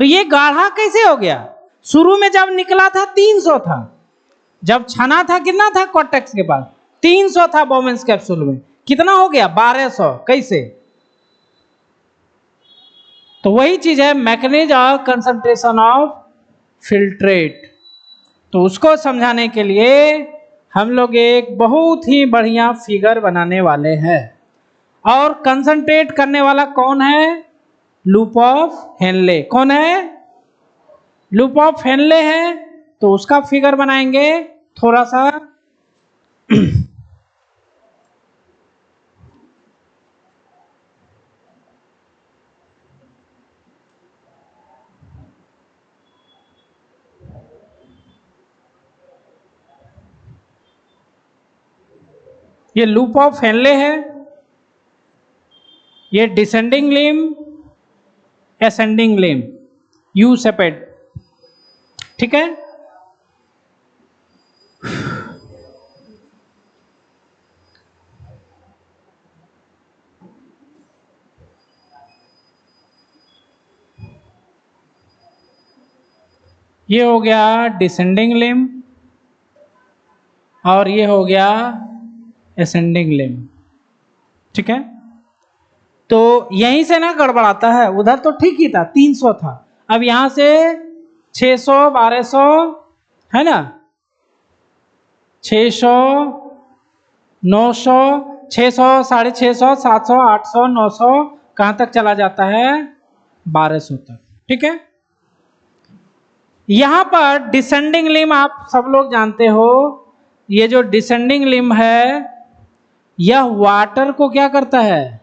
तो ये गाढ़ा कैसे हो गया? शुरू में जब निकला था 300 था, जब छना था कितना था कॉर्टेक्स के पास? 300 था बोमेंस कैप्सूल में, कितना हो गया? 1200। कैसे? तो वही चीज है mechanism of concentration of filtrate. तो उसको समझाने के लिए हम लोग एक बहुत ही बढ़िया फिगर बनाने वाले हैं। और कंसंट्रेट करने वाला कौन है? Loop of Henley. कौन है? लूप ऑफ हेनले है। तो उसका फिगर बनाएंगे थोड़ा सा। ये लूप ऑफ हेनले है, ये descending limb, ascending Liam, you shaped. ठीक है? ये हो गया डिसेंडिंग लिम और ये हो गया असेंडिंग लिम। ठीक है? तो यहीं से ना गड़बड़ाता है, उधर तो ठीक ही था 300 था, अब यहां से 600, 1200 है ना, 600, 900, 600, 650, 700, 800, 900, कहां तक चला जाता है? 1200 तक। ठीक है? यहां पर डिसेंडिंग लिम आप सब लोग जानते हो, ये जो डिसेंडिंग लिम है यह वाटर को क्या करता है?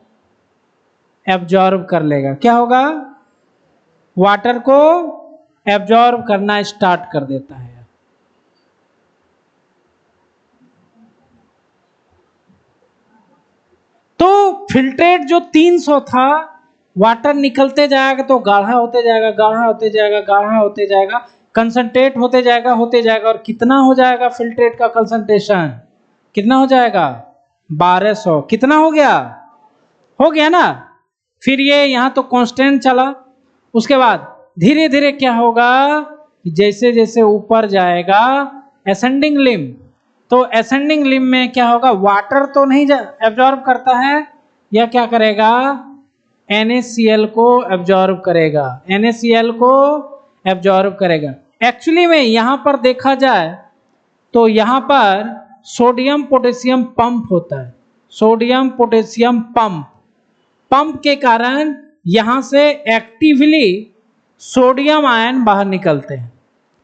एब्जॉर्ब कर लेगा। क्या होगा? वाटर को एब्जॉर्ब करना स्टार्ट कर देता है। तो फिल्ट्रेट जो 300 था, वाटर निकलते जाएगा तो गाढ़ा होते जाएगा, गाढ़ा होते जाएगा, गाढ़ा होते जाएगा, कंसंट्रेट होते जाएगा, होते जाएगा। और कितना हो जाएगा फिल्ट्रेट का कंसंट्रेशन? कितना हो जाएगा? 1200। कितना हो गया? हो गया ना? फिर ये यहां तो कांस्टेंट चला। उसके बाद धीरे धीरे क्या होगा? जैसे जैसे ऊपर जाएगा असेंडिंग लिम, तो असेंडिंग लिम में क्या होगा? वाटर तो नहीं एब्जॉर्ब करता है, यह क्या करेगा? NaCl को एब्जॉर्ब करेगा, NaCl को एब्जॉर्ब करेगा। एक्चुअली में यहां पर देखा जाए तो यहां पर सोडियम पोटेशियम पंप होता है, सोडियम पोटेशियम पंप। पंप के कारण यहां से एक्टिवली सोडियम आयन बाहर निकलते हैं।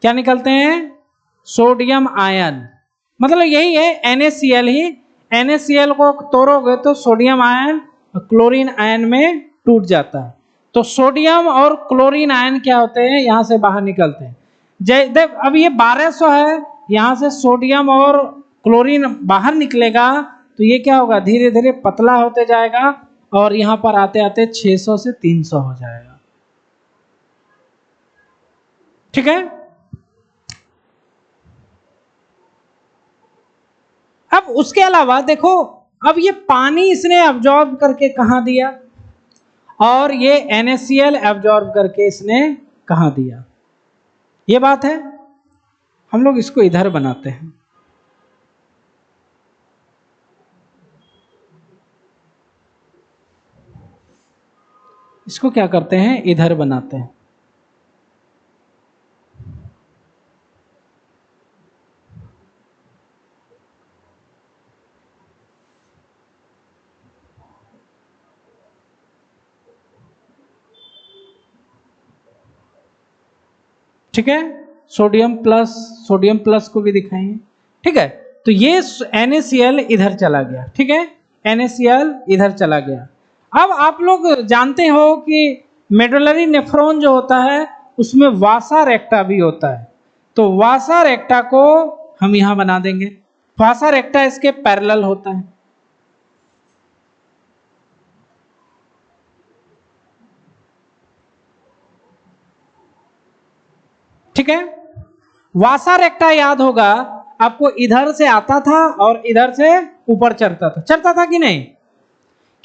क्या निकलते हैं? Sodium ion. मतलब यही है NaCl ही, NaCl को तोड़ोगे तो सोडियम आयन क्लोरीन आयन में टूट जाता है। तो सोडियम और क्लोरीन आयन क्या होते हैं? यहां से बाहर निकलते हैं। देख अब ये 1200 है, यहां से सोडियम और क्लोरीन बाहर निकलेगा तो ये क्या होगा? धीरे धीरे पतला होते जाएगा और यहां पर आते आते 600 से 300 हो जाएगा। ठीक है? अब उसके अलावा देखो, अब ये पानी इसने एब्जॉर्ब करके कहां दिया और ये NaCl एब्जॉर्ब करके इसने कहां दिया, ये बात है। हम लोग इसको इधर बनाते हैं, इसको क्या करते हैं? इधर बनाते हैं। ठीक है, सोडियम प्लस को भी दिखाएंगे। ठीक है, तो ये NaCl इधर चला गया। ठीक है, NaCl इधर चला गया। अब आप लोग जानते हो कि मेडुलरी नेफ्रॉन जो होता है उसमें वासा रेक्टा भी होता है, तो वासा रेक्टा को हम यहां बना देंगे। वासा रेक्टा इसके पैरेलल होता है। ठीक है, वासा रेक्टा याद होगा आपको, इधर से आता था और इधर से ऊपर चढ़ता था कि नहीं?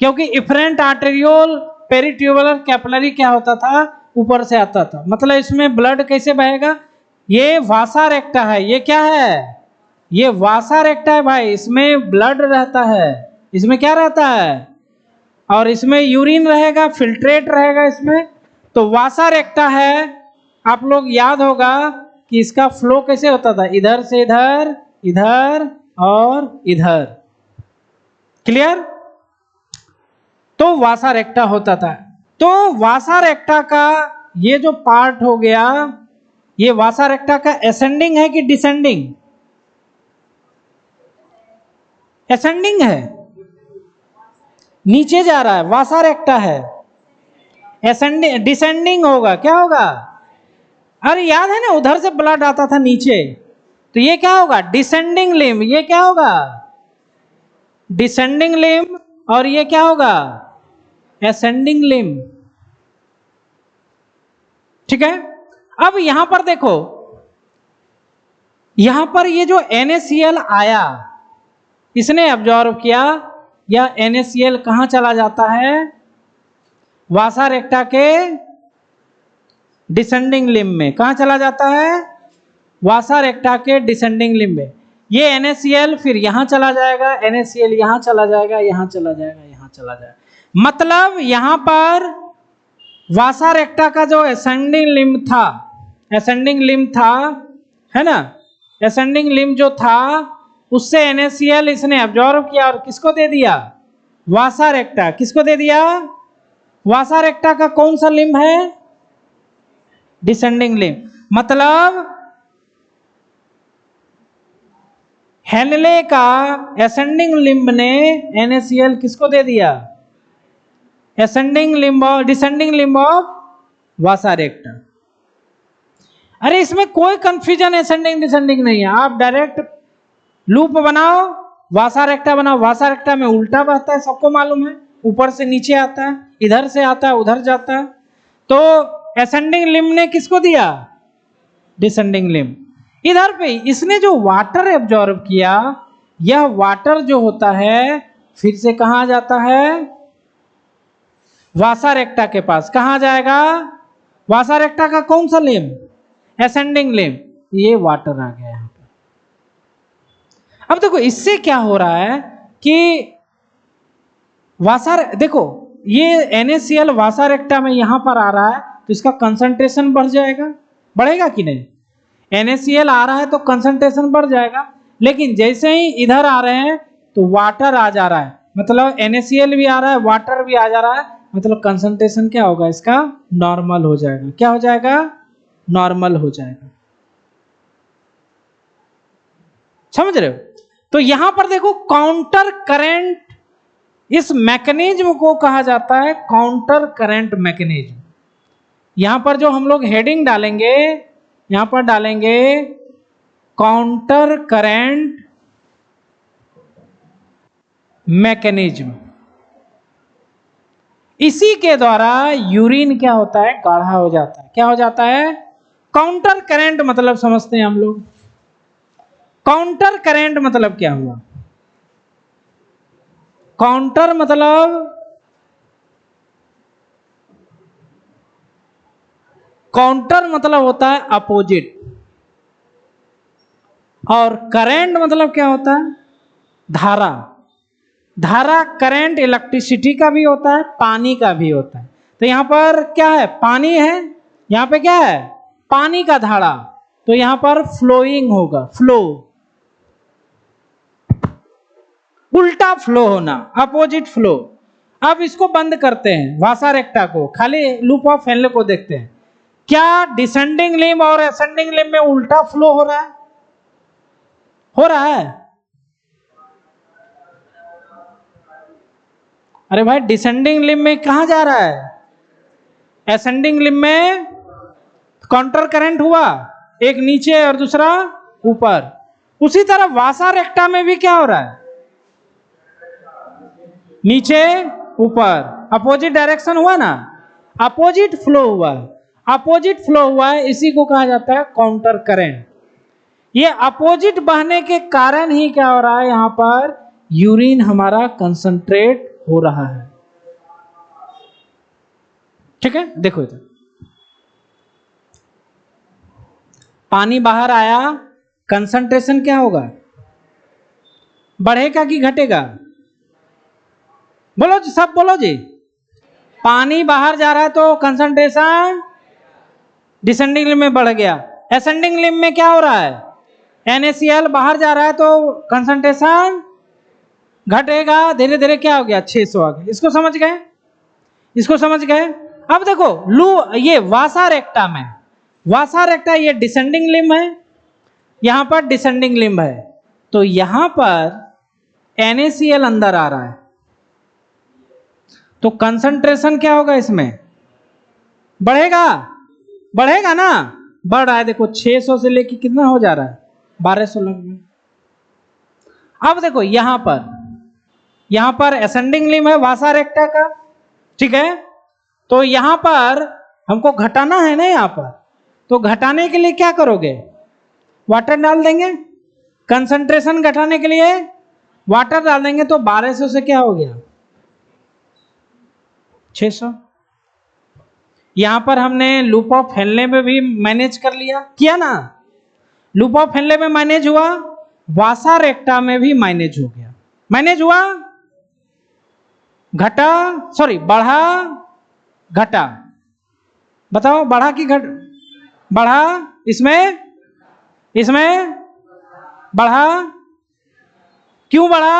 क्योंकि इफरेंट आर्टेरियोल पेरिट्यूबुलर कैपिलरी क्या होता था, ऊपर से आता था। मतलब इसमें ब्लड कैसे बहेगा? ये वासा रेक्टा है। ये क्या है? ये वासा रेक्टा है भाई। इसमें ब्लड रहता है, इसमें क्या रहता है, और इसमें यूरिन रहेगा, फिल्ट्रेट रहेगा इसमें। तो वासा रेक्टा है। आप लोग याद होगा कि इसका फ्लो कैसे होता था, इधर से इधर, इधर और इधर। क्लियर? तो वासा रेक्टा होता था। तो वासा रेक्टा का ये जो पार्ट हो गया, ये वासा रेक्टा का असेंडिंग है कि डिसेंडिंग? असेंडिंग है, नीचे जा रहा है, वासा रेक्टा है। असेंडिंग डिसेंडिंग होगा, क्या होगा? अरे याद है ना, उधर से ब्लड आता था नीचे, तो ये क्या होगा? Descending limb. ये क्या होगा? Descending limb. और ये क्या होगा? Ascending limb. ठीक है, अब यहां पर देखो, यहां पर ये जो NaCl आया, इसने अब्जॉर्व किया, या NaCl कहां चला जाता है? वासा रेक्टा के डिसेंडिंग लिम्ब में। कहां चला जाता है? वासा रेक्टा के डिसेंडिंग लिम्ब में। ये NaCl फिर यहां चला जाएगा, NaCl यहां चला जाएगा, यहां चला जाएगा, यहां चला जाएगा। मतलब यहां पर वासा रेक्टा का जो असेंडिंग लिम्ब था, है ना, असेंडिंग लिम्ब जो था, उससे NaCl इसने अब्जॉर्व किया और किसको दे दिया? वासा रेक्टा। किसको दे दिया? वासा रेक्टा का कौन सा लिम्ब है? Descending limb. मतलब हेनले का असेंडिंग लिम्ब ने NaCl किसको दे दिया? Ascending limb, descending limb of वासा रेक्टा। अरे इसमें कोई कंफ्यूजन असेंडिंग डिसेंडिंग नहीं है। आप डायरेक्ट लूप बनाओ, वासा रेक्टा बनाओ। वासा रेक्टा में उल्टा बहता है, सबको मालूम है, ऊपर से नीचे आता है, इधर से आता है, उधर जाता है। तो असेंडिंग लिम्ब ने किसको दिया? Descending limb. इधर पे इसने जो वाटर एब्जॉर्ब किया, यह वाटर जो होता है फिर से कहां जाता है? वासा रेक्टा के पास। कहां जाएगा? वासा रेक्टा का कौन सा लिम्ब? Ascending limb. ये वाटर आ गया यहां पर। अब देखो इससे क्या हो रहा है कि देखो ये NaCl वासा रेक्टा में यहां पर आ रहा है, तो इसका कंसंट्रेशन बढ़ जाएगा। बढ़ेगा कि नहीं? NaCl आ रहा है तो कंसंट्रेशन बढ़ जाएगा। लेकिन जैसे ही इधर आ रहे हैं तो वाटर आ जा रहा है, मतलब NaCl भी आ रहा है, वाटर भी आ जा रहा है, मतलब कंसंट्रेशन क्या होगा? इसका नॉर्मल हो जाएगा। क्या हो जाएगा? नॉर्मल हो जाएगा। समझ रहे हो? तो यहां पर देखो, काउंटर करंट, इस मैकेनिज्म को कहा जाता है काउंटर करंट मैकेनिज्म। यहां पर जो हम लोग हेडिंग डालेंगे, यहां पर डालेंगे काउंटर करंट मैकेनिज्म। इसी के द्वारा यूरिन क्या होता है? गाढ़ा हो जाता है। क्या हो जाता है? काउंटर करंट मतलब समझते हैं हम लोग। काउंटर करंट मतलब क्या हुआ? काउंटर मतलब होता है अपोजिट, और करंट मतलब क्या होता है? धारा। धारा, करंट इलेक्ट्रिसिटी का भी होता है, पानी का भी होता है। तो यहां पर क्या है? पानी है। यहां पे क्या है? पानी का धारा। तो यहां पर फ्लोइंग होगा, फ्लो, उल्टा फ्लो होना, अपोजिट फ्लो। अब इसको बंद करते हैं, वासा रेक्टा को, खाली लूप ऑफ हेनले को देखते हैं। क्या डिसेंडिंग लिम्ब और असेंडिंग लिम्ब में उल्टा फ्लो हो रहा है? हो रहा है? अरे भाई, डिसेंडिंग लिम्ब में कहां जा रहा है? असेंडिंग लिम्ब में काउंटर करंट हुआ, एक नीचे और दूसरा ऊपर। उसी तरह वासा रेक्टा में भी क्या हो रहा है? नीचे ऊपर, अपोजिट डायरेक्शन हुआ ना, अपोजिट फ्लो हुआ। अपोजिट फ्लो हुआ है, इसी को कहा जाता है काउंटर करंट। ये अपोजिट बहने के कारण ही क्या हो रहा है, यहां पर यूरिन हमारा कंसंट्रेट हो रहा है। ठीक है, देखो इधर, पानी बाहर आया, कंसंट्रेशन क्या होगा? बढ़ेगा कि घटेगा? बोलो जी, सब बोलो जी। पानी बाहर जा रहा है तो कंसंट्रेशन डिसेंडिंग लिम्ब में बढ़ गया। असेंडिंग लिम्ब में क्या हो रहा है? NaCl बाहर जा रहा है तो कंसंट्रेशन घटेगा, धीरे धीरे क्या हो गया? 600 आ गया। इसको समझ गए? इसको समझ गए? अब देखो, ये वासा रेक्टा में, वासा रेक्टा ये डिसेंडिंग लिम्ब है, यहां पर डिसेंडिंग लिम्ब है, तो यहां पर NaCl अंदर आ रहा है, तो कंसंट्रेशन क्या होगा? इसमें बढ़ेगा, बढ़ेगा ना, बढ़ रहा है। देखो 600 से लेके कितना हो जा रहा है? 1200 लगभग। अब देखो यहां पर असेंडिंग लिम्ब है वासा रेक्टा का, ठीक है, तो यहां पर हमको घटाना है ना, यहां पर, तो घटाने के लिए क्या करोगे? वाटर डाल देंगे। कंसंट्रेशन घटाने के लिए वाटर डाल देंगे, तो 1200 से क्या हो गया? 600। यहां पर हमने लूप ऑफ हेनले में भी मैनेज कर लिया, किया ना, लूप ऑफ हेनले में मैनेज हुआ, वासा रेक्टा में भी मैनेज हो गया। मैनेज हुआ, घटा, सॉरी बढ़ा, घटा, बताओ बढ़ा कि घट? बढ़ा, इसमें बढ़ा, क्यों बढ़ा?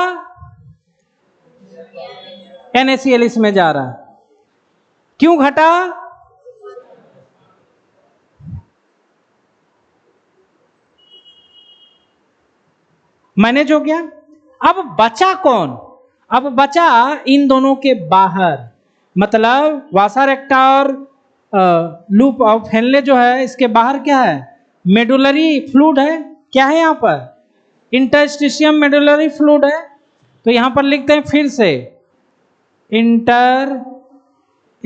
NaCl इसमें जा रहा है। क्यों घटा? मैनेज हो गया। अब बचा कौन? अब बचा इन दोनों के बाहर, मतलब वासा रेक्टा और लूप ऑफ हेनले जो है, इसके बाहर क्या है? मेडुलरी फ्लूइड है। क्या है यहां पर? इंटरस्टिशियम मेडुलरी फ्लूइड है। तो यहां पर लिखते हैं फिर से,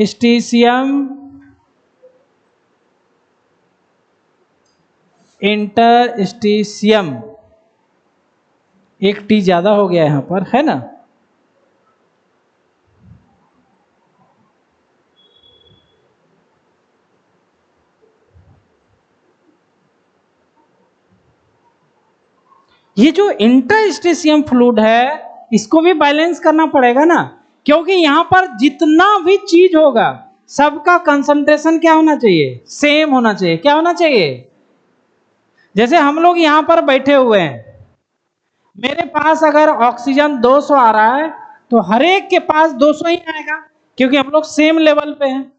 इंटरस्टिशियम, एक टी ज्यादा हो गया यहां पर, है ना। ये जो इंटरस्टिशियम फ्लूइड है, इसको भी बैलेंस करना पड़ेगा ना, क्योंकि यहां पर जितना भी चीज होगा सबका कंसंट्रेशन क्या होना चाहिए? सेम होना चाहिए। क्या होना चाहिए? जैसे हम लोग यहां पर बैठे हुए हैं, मेरे पास अगर ऑक्सीजन 200 आ रहा है तो हर एक के पास 200 ही आएगा, क्योंकि हम लोग सेम लेवल पे हैं।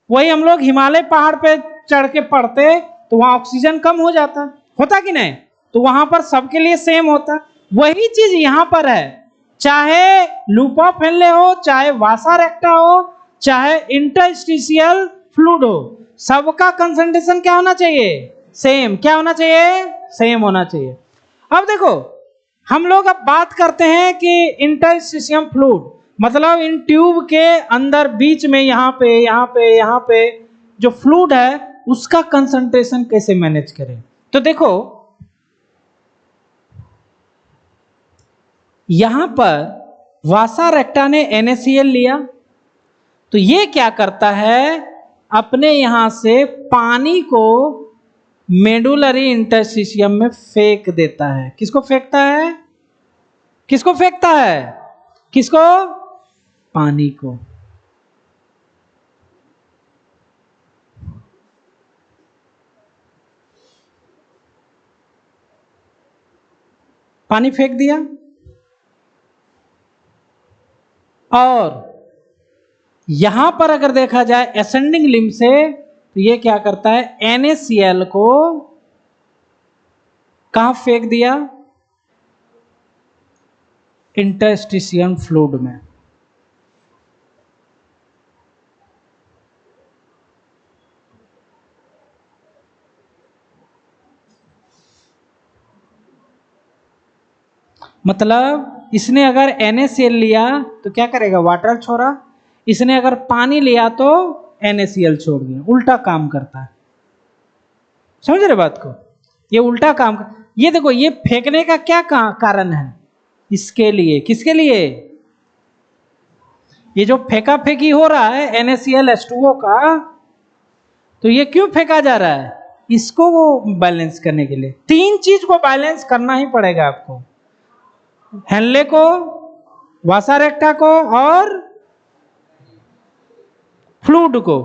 वही हम लोग हिमालय पहाड़ पे चढ़ के पढ़ते तो वहां ऑक्सीजन कम हो जाता, होता कि नहीं? तो वहां पर सबके लिए सेम होता। वही चीज यहां पर है, चाहे लूप ऑफ हेनले हो, चाहे वासा रेक्टा हो, चाहे इंटरस्टिशियल फ्लूइड हो, सबका कंसंट्रेशन क्या होना चाहिए? सेम। क्या होना चाहिए? सेम होना चाहिए। अब देखो, हम लोग अब बात करते हैं कि इंटरस्टिशियम फ्लूइड, मतलब इन ट्यूब के अंदर बीच में यहाँ पे जो फ्लूइड है उसका कंसंट्रेशन कैसे मैनेज करें। तो देखो, यहां पर वासा रेक्टा ने NaCl लिया, तो ये क्या करता है? अपने यहां से पानी को मेडुलरी इंटरस्टिशियम में फेंक देता है। किसको फेंकता है? किसको फेंकता है? किसको? पानी को। पानी फेंक दिया, और यहां पर अगर देखा जाए असेंडिंग लिम्ब से तो ये क्या करता है, NaCl को कहां फेंक दिया, इंटरस्टिशियम फ्लूइड में। मतलब इसने अगर NaCl लिया तो क्या करेगा, वाटर छोड़ा, इसने अगर पानी लिया तो NaCl छोड़ दिया, उल्टा काम करता है। समझ रहे बात को, ये उल्टा काम ये देखो, ये फेंकने का क्या कारण है इसके लिए, किसके लिए, ये जो फेंका फेंकी हो रहा है NaCl H2O का, तो ये क्यों फेंका जा रहा है, इसको वो बैलेंस करने के लिए। तीन चीज को बैलेंस करना ही पड़ेगा आपको, हेनले को, वासारेक्टा को और फ्लूइड को,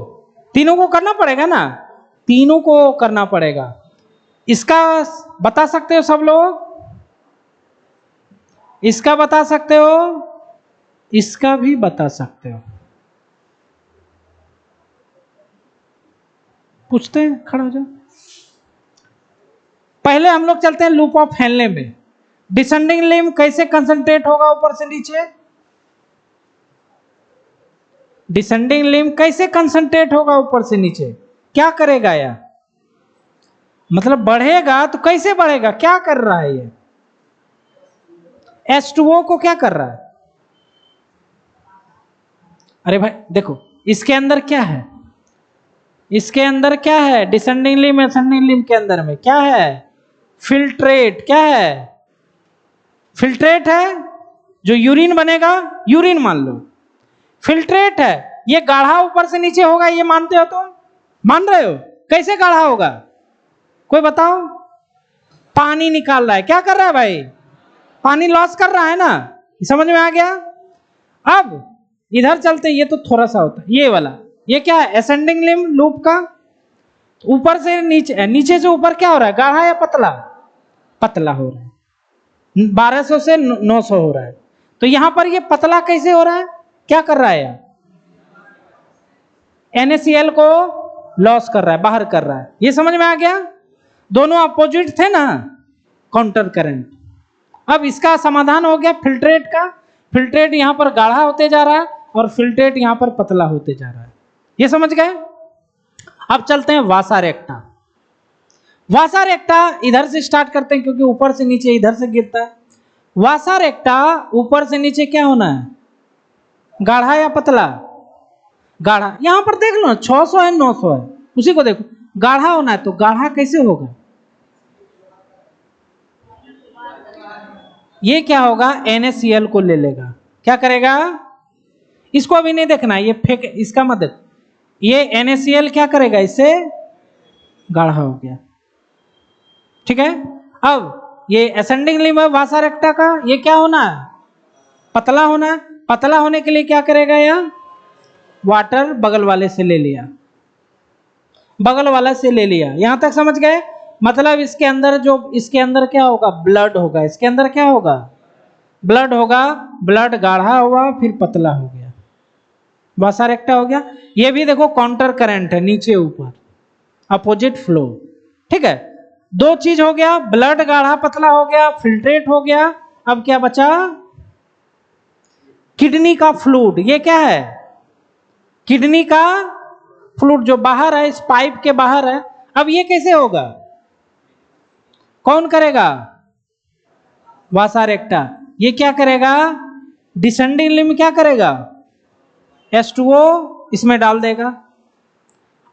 तीनों को करना पड़ेगा ना, तीनों को करना पड़ेगा। इसका बता सकते हो सब लोग, इसका बता सकते हो, इसका भी बता सकते हो, पूछते हैं, खड़ा हो जाओ। पहले हम लोग चलते हैं लूप ऑफ हेनले में। डिसेंडिंग लिम्ब कैसे कंसंट्रेट होगा ऊपर से नीचे, डिसेंडिंग लिम्ब कैसे कंसंट्रेट होगा ऊपर से नीचे, क्या करेगा यार, मतलब बढ़ेगा तो कैसे बढ़ेगा, क्या कर रहा है ये, H2O को क्या कर रहा है, अरे भाई देखो इसके अंदर क्या है, इसके अंदर क्या है, डिसेंडिंग लिम्ब असेंडिंग लिम्ब के अंदर में क्या है, फिल्ट्रेट, क्या है, फिल्ट्रेट है, जो यूरिन बनेगा, यूरिन मान लो, फिल्ट्रेट है। ये गाढ़ा ऊपर से नीचे होगा, ये मानते हो तुम, मान रहे हो, कैसे गाढ़ा होगा, कोई बताओ, पानी निकाल रहा है, क्या कर रहा है भाई, पानी लॉस कर रहा है ना, समझ में आ गया। अब इधर चलते, ये तो थोड़ा सा होता है, ये वाला, ये क्या है, असेंडिंग लिम्ब लूप का, ऊपर से नीचे, नीचे से ऊपर क्या हो रहा है, गाढ़ा या पतला, पतला हो रहा है, 1200 से 900 हो रहा है। तो यहां पर ये पतला कैसे हो रहा है, क्या कर रहा है, NaCl को लॉस कर रहा है, बाहर कर रहा है, ये समझ में आ गया। दोनों अपोजिट थे ना, काउंटर करंट। अब इसका समाधान हो गया फिल्ट्रेट का, फिल्ट्रेट यहां पर गाढ़ा होते जा रहा है और फिल्ट्रेट यहां पर पतला होते जा रहा है, ये समझ गए। अब चलते हैं वासारेक्टा। वासारेक्टा इधर से स्टार्ट करते हैं क्योंकि ऊपर से नीचे इधर से गिरता है। वासारेक्टा ऊपर से नीचे क्या होना है, गाढ़ा या पतला, गाढ़ा। यहां पर देख लो 600 है 900 है, उसी को देखो, गाढ़ा होना है तो गाढ़ा कैसे होगा, ये क्या होगा, NaCl को ले लेगा, क्या करेगा, इसको अभी नहीं देखना, ये फेंक, इसका मत देखो, ये NaCl क्या करेगा, इससे गाढ़ा हो गया, ठीक है। अब ये असेंडिंग लिम्ब है वासारेक्टा का, ये क्या होना है, पतला होना है, पतला होने के लिए क्या करेगा, यह वाटर बगल वाले से ले लिया, बगल वाला से ले लिया, यहां तक समझ गए। मतलब इसके अंदर जो, इसके अंदर क्या होगा, ब्लड होगा, इसके अंदर क्या होगा, ब्लड होगा, ब्लड गाढ़ा हुआ फिर पतला हो गया, वासारेक्टा हो गया। ये भी देखो काउंटर करंट है, नीचे ऊपर अपोजिट फ्लो, ठीक है। दो चीज हो गया, ब्लड गाढ़ा पतला हो गया, फिल्ट्रेट हो गया। अब क्या बचा, किडनी का फ्लूइड, ये क्या है, किडनी का फ्लूइड जो बाहर है, इस पाइप के बाहर है। अब ये कैसे होगा, कौन करेगा, वासारेक्टा। ये क्या करेगा, डिसेंडिंग लिम्ब क्या करेगा, H2O इसमें डाल देगा,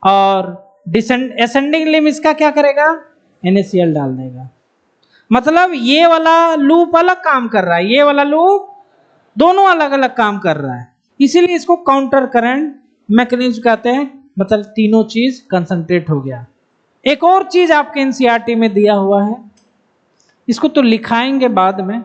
और असेंडिंग लिम्ब इसका क्या करेगा, NaCl डाल देगा। मतलब ये वाला लूप अलग काम कर रहा है, ये वाला लूप दोनों अलग अलग काम कर रहा है, इसीलिए इसको काउंटर करंट मैकेनिज्म कहते हैं। मतलब तीनों चीज कंसंट्रेट हो गया। एक और चीज आपके NCERT में दिया हुआ है, इसको तो लिखाएंगे बाद में,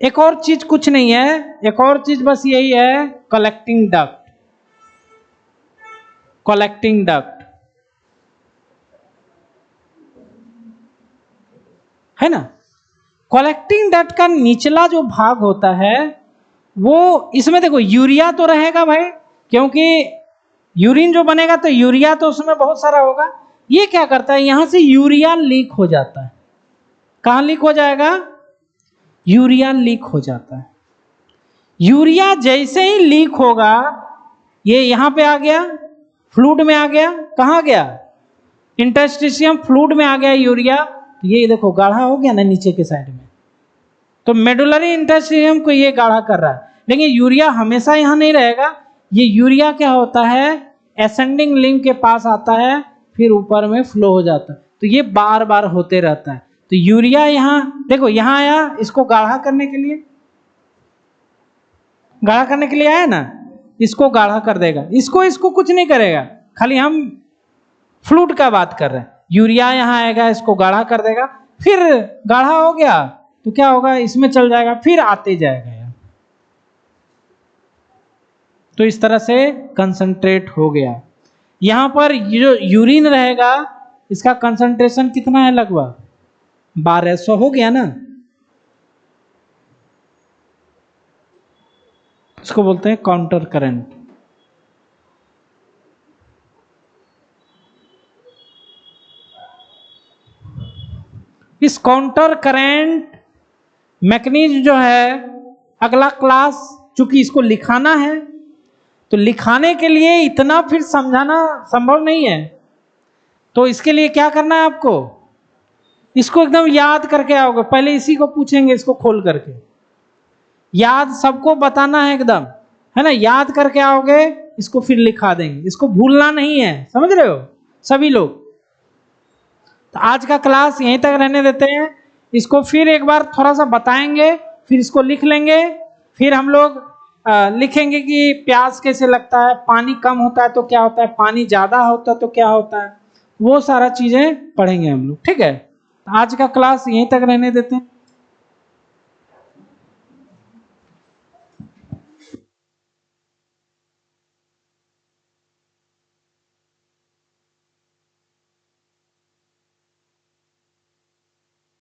एक और चीज कुछ नहीं है, एक और चीज बस यही है, कलेक्टिंग डक्ट, कलेक्टिंग डक्ट है ना, कलेक्टिंग डक्ट का निचला जो भाग होता है वो, इसमें देखो यूरिया तो रहेगा भाई, क्योंकि यूरिन जो बनेगा तो यूरिया तो उसमें बहुत सारा होगा। ये क्या करता है, यहां से यूरिया लीक हो जाता है। कहां लीक हो जाएगा, यूरिया लीक हो जाता है। यूरिया जैसे ही लीक होगा, ये यहां पे आ गया, फ्लूइड में आ गया। कहां गया, इंटरस्टिशियम फ्लूइड में आ गया यूरिया। ये देखो गाढ़ा हो गया ना नीचे के साइड में, तो मेडुलरी इंटरस्टिशियम को ये गाढ़ा कर रहा है। लेकिन यूरिया हमेशा यहां नहीं रहेगा। ये यूरिया क्या होता है, एसेंडिंग लिंक के पास आता है, फिर ऊपर में फ्लो हो जाता है। तो ये बार बार होते रहता है। तो यूरिया यहां देखो, यहां आया, इसको गाढ़ा करने के लिए, गाढ़ा करने के लिए आया ना, इसको गाढ़ा कर देगा। इसको कुछ नहीं करेगा, खाली हम फ्लूइड का बात कर रहे हैं। यूरिया यहां आएगा, इसको गाढ़ा कर देगा, फिर गाढ़ा हो गया तो क्या होगा, इसमें चल जाएगा, फिर आते जाएगा यार। तो इस तरह से कंसंट्रेट हो गया। यहां पर जो यूरिन रहेगा, इसका कंसंट्रेशन कितना है, लगभग 1200 हो गया ना। इसको बोलते हैं काउंटर करंट। इस काउंटर करंट मैकेनिज्म जो है, अगला क्लास, चूंकि इसको लिखाना है तो लिखाने के लिए इतना फिर समझाना संभव नहीं है। तो इसके लिए क्या करना है आपको, इसको एकदम याद करके आओगे। पहले इसी को पूछेंगे, इसको खोल करके याद सबको बताना है एकदम, है ना। याद करके आओगे, इसको फिर लिखा देंगे, इसको भूलना नहीं है, समझ रहे हो सभी लोग। तो आज का क्लास यहीं तक रहने देते हैं। इसको फिर एक बार थोड़ा सा बताएंगे, फिर इसको लिख लेंगे। फिर हम लोग लिखेंगे कि प्यास कैसे लगता है, पानी कम होता है तो क्या होता है, पानी ज़्यादा होता है तो क्या होता है, वो सारा चीज़ें पढ़ेंगे हम लोग, ठीक है। आज का क्लास यहीं तक रहने देते हैं।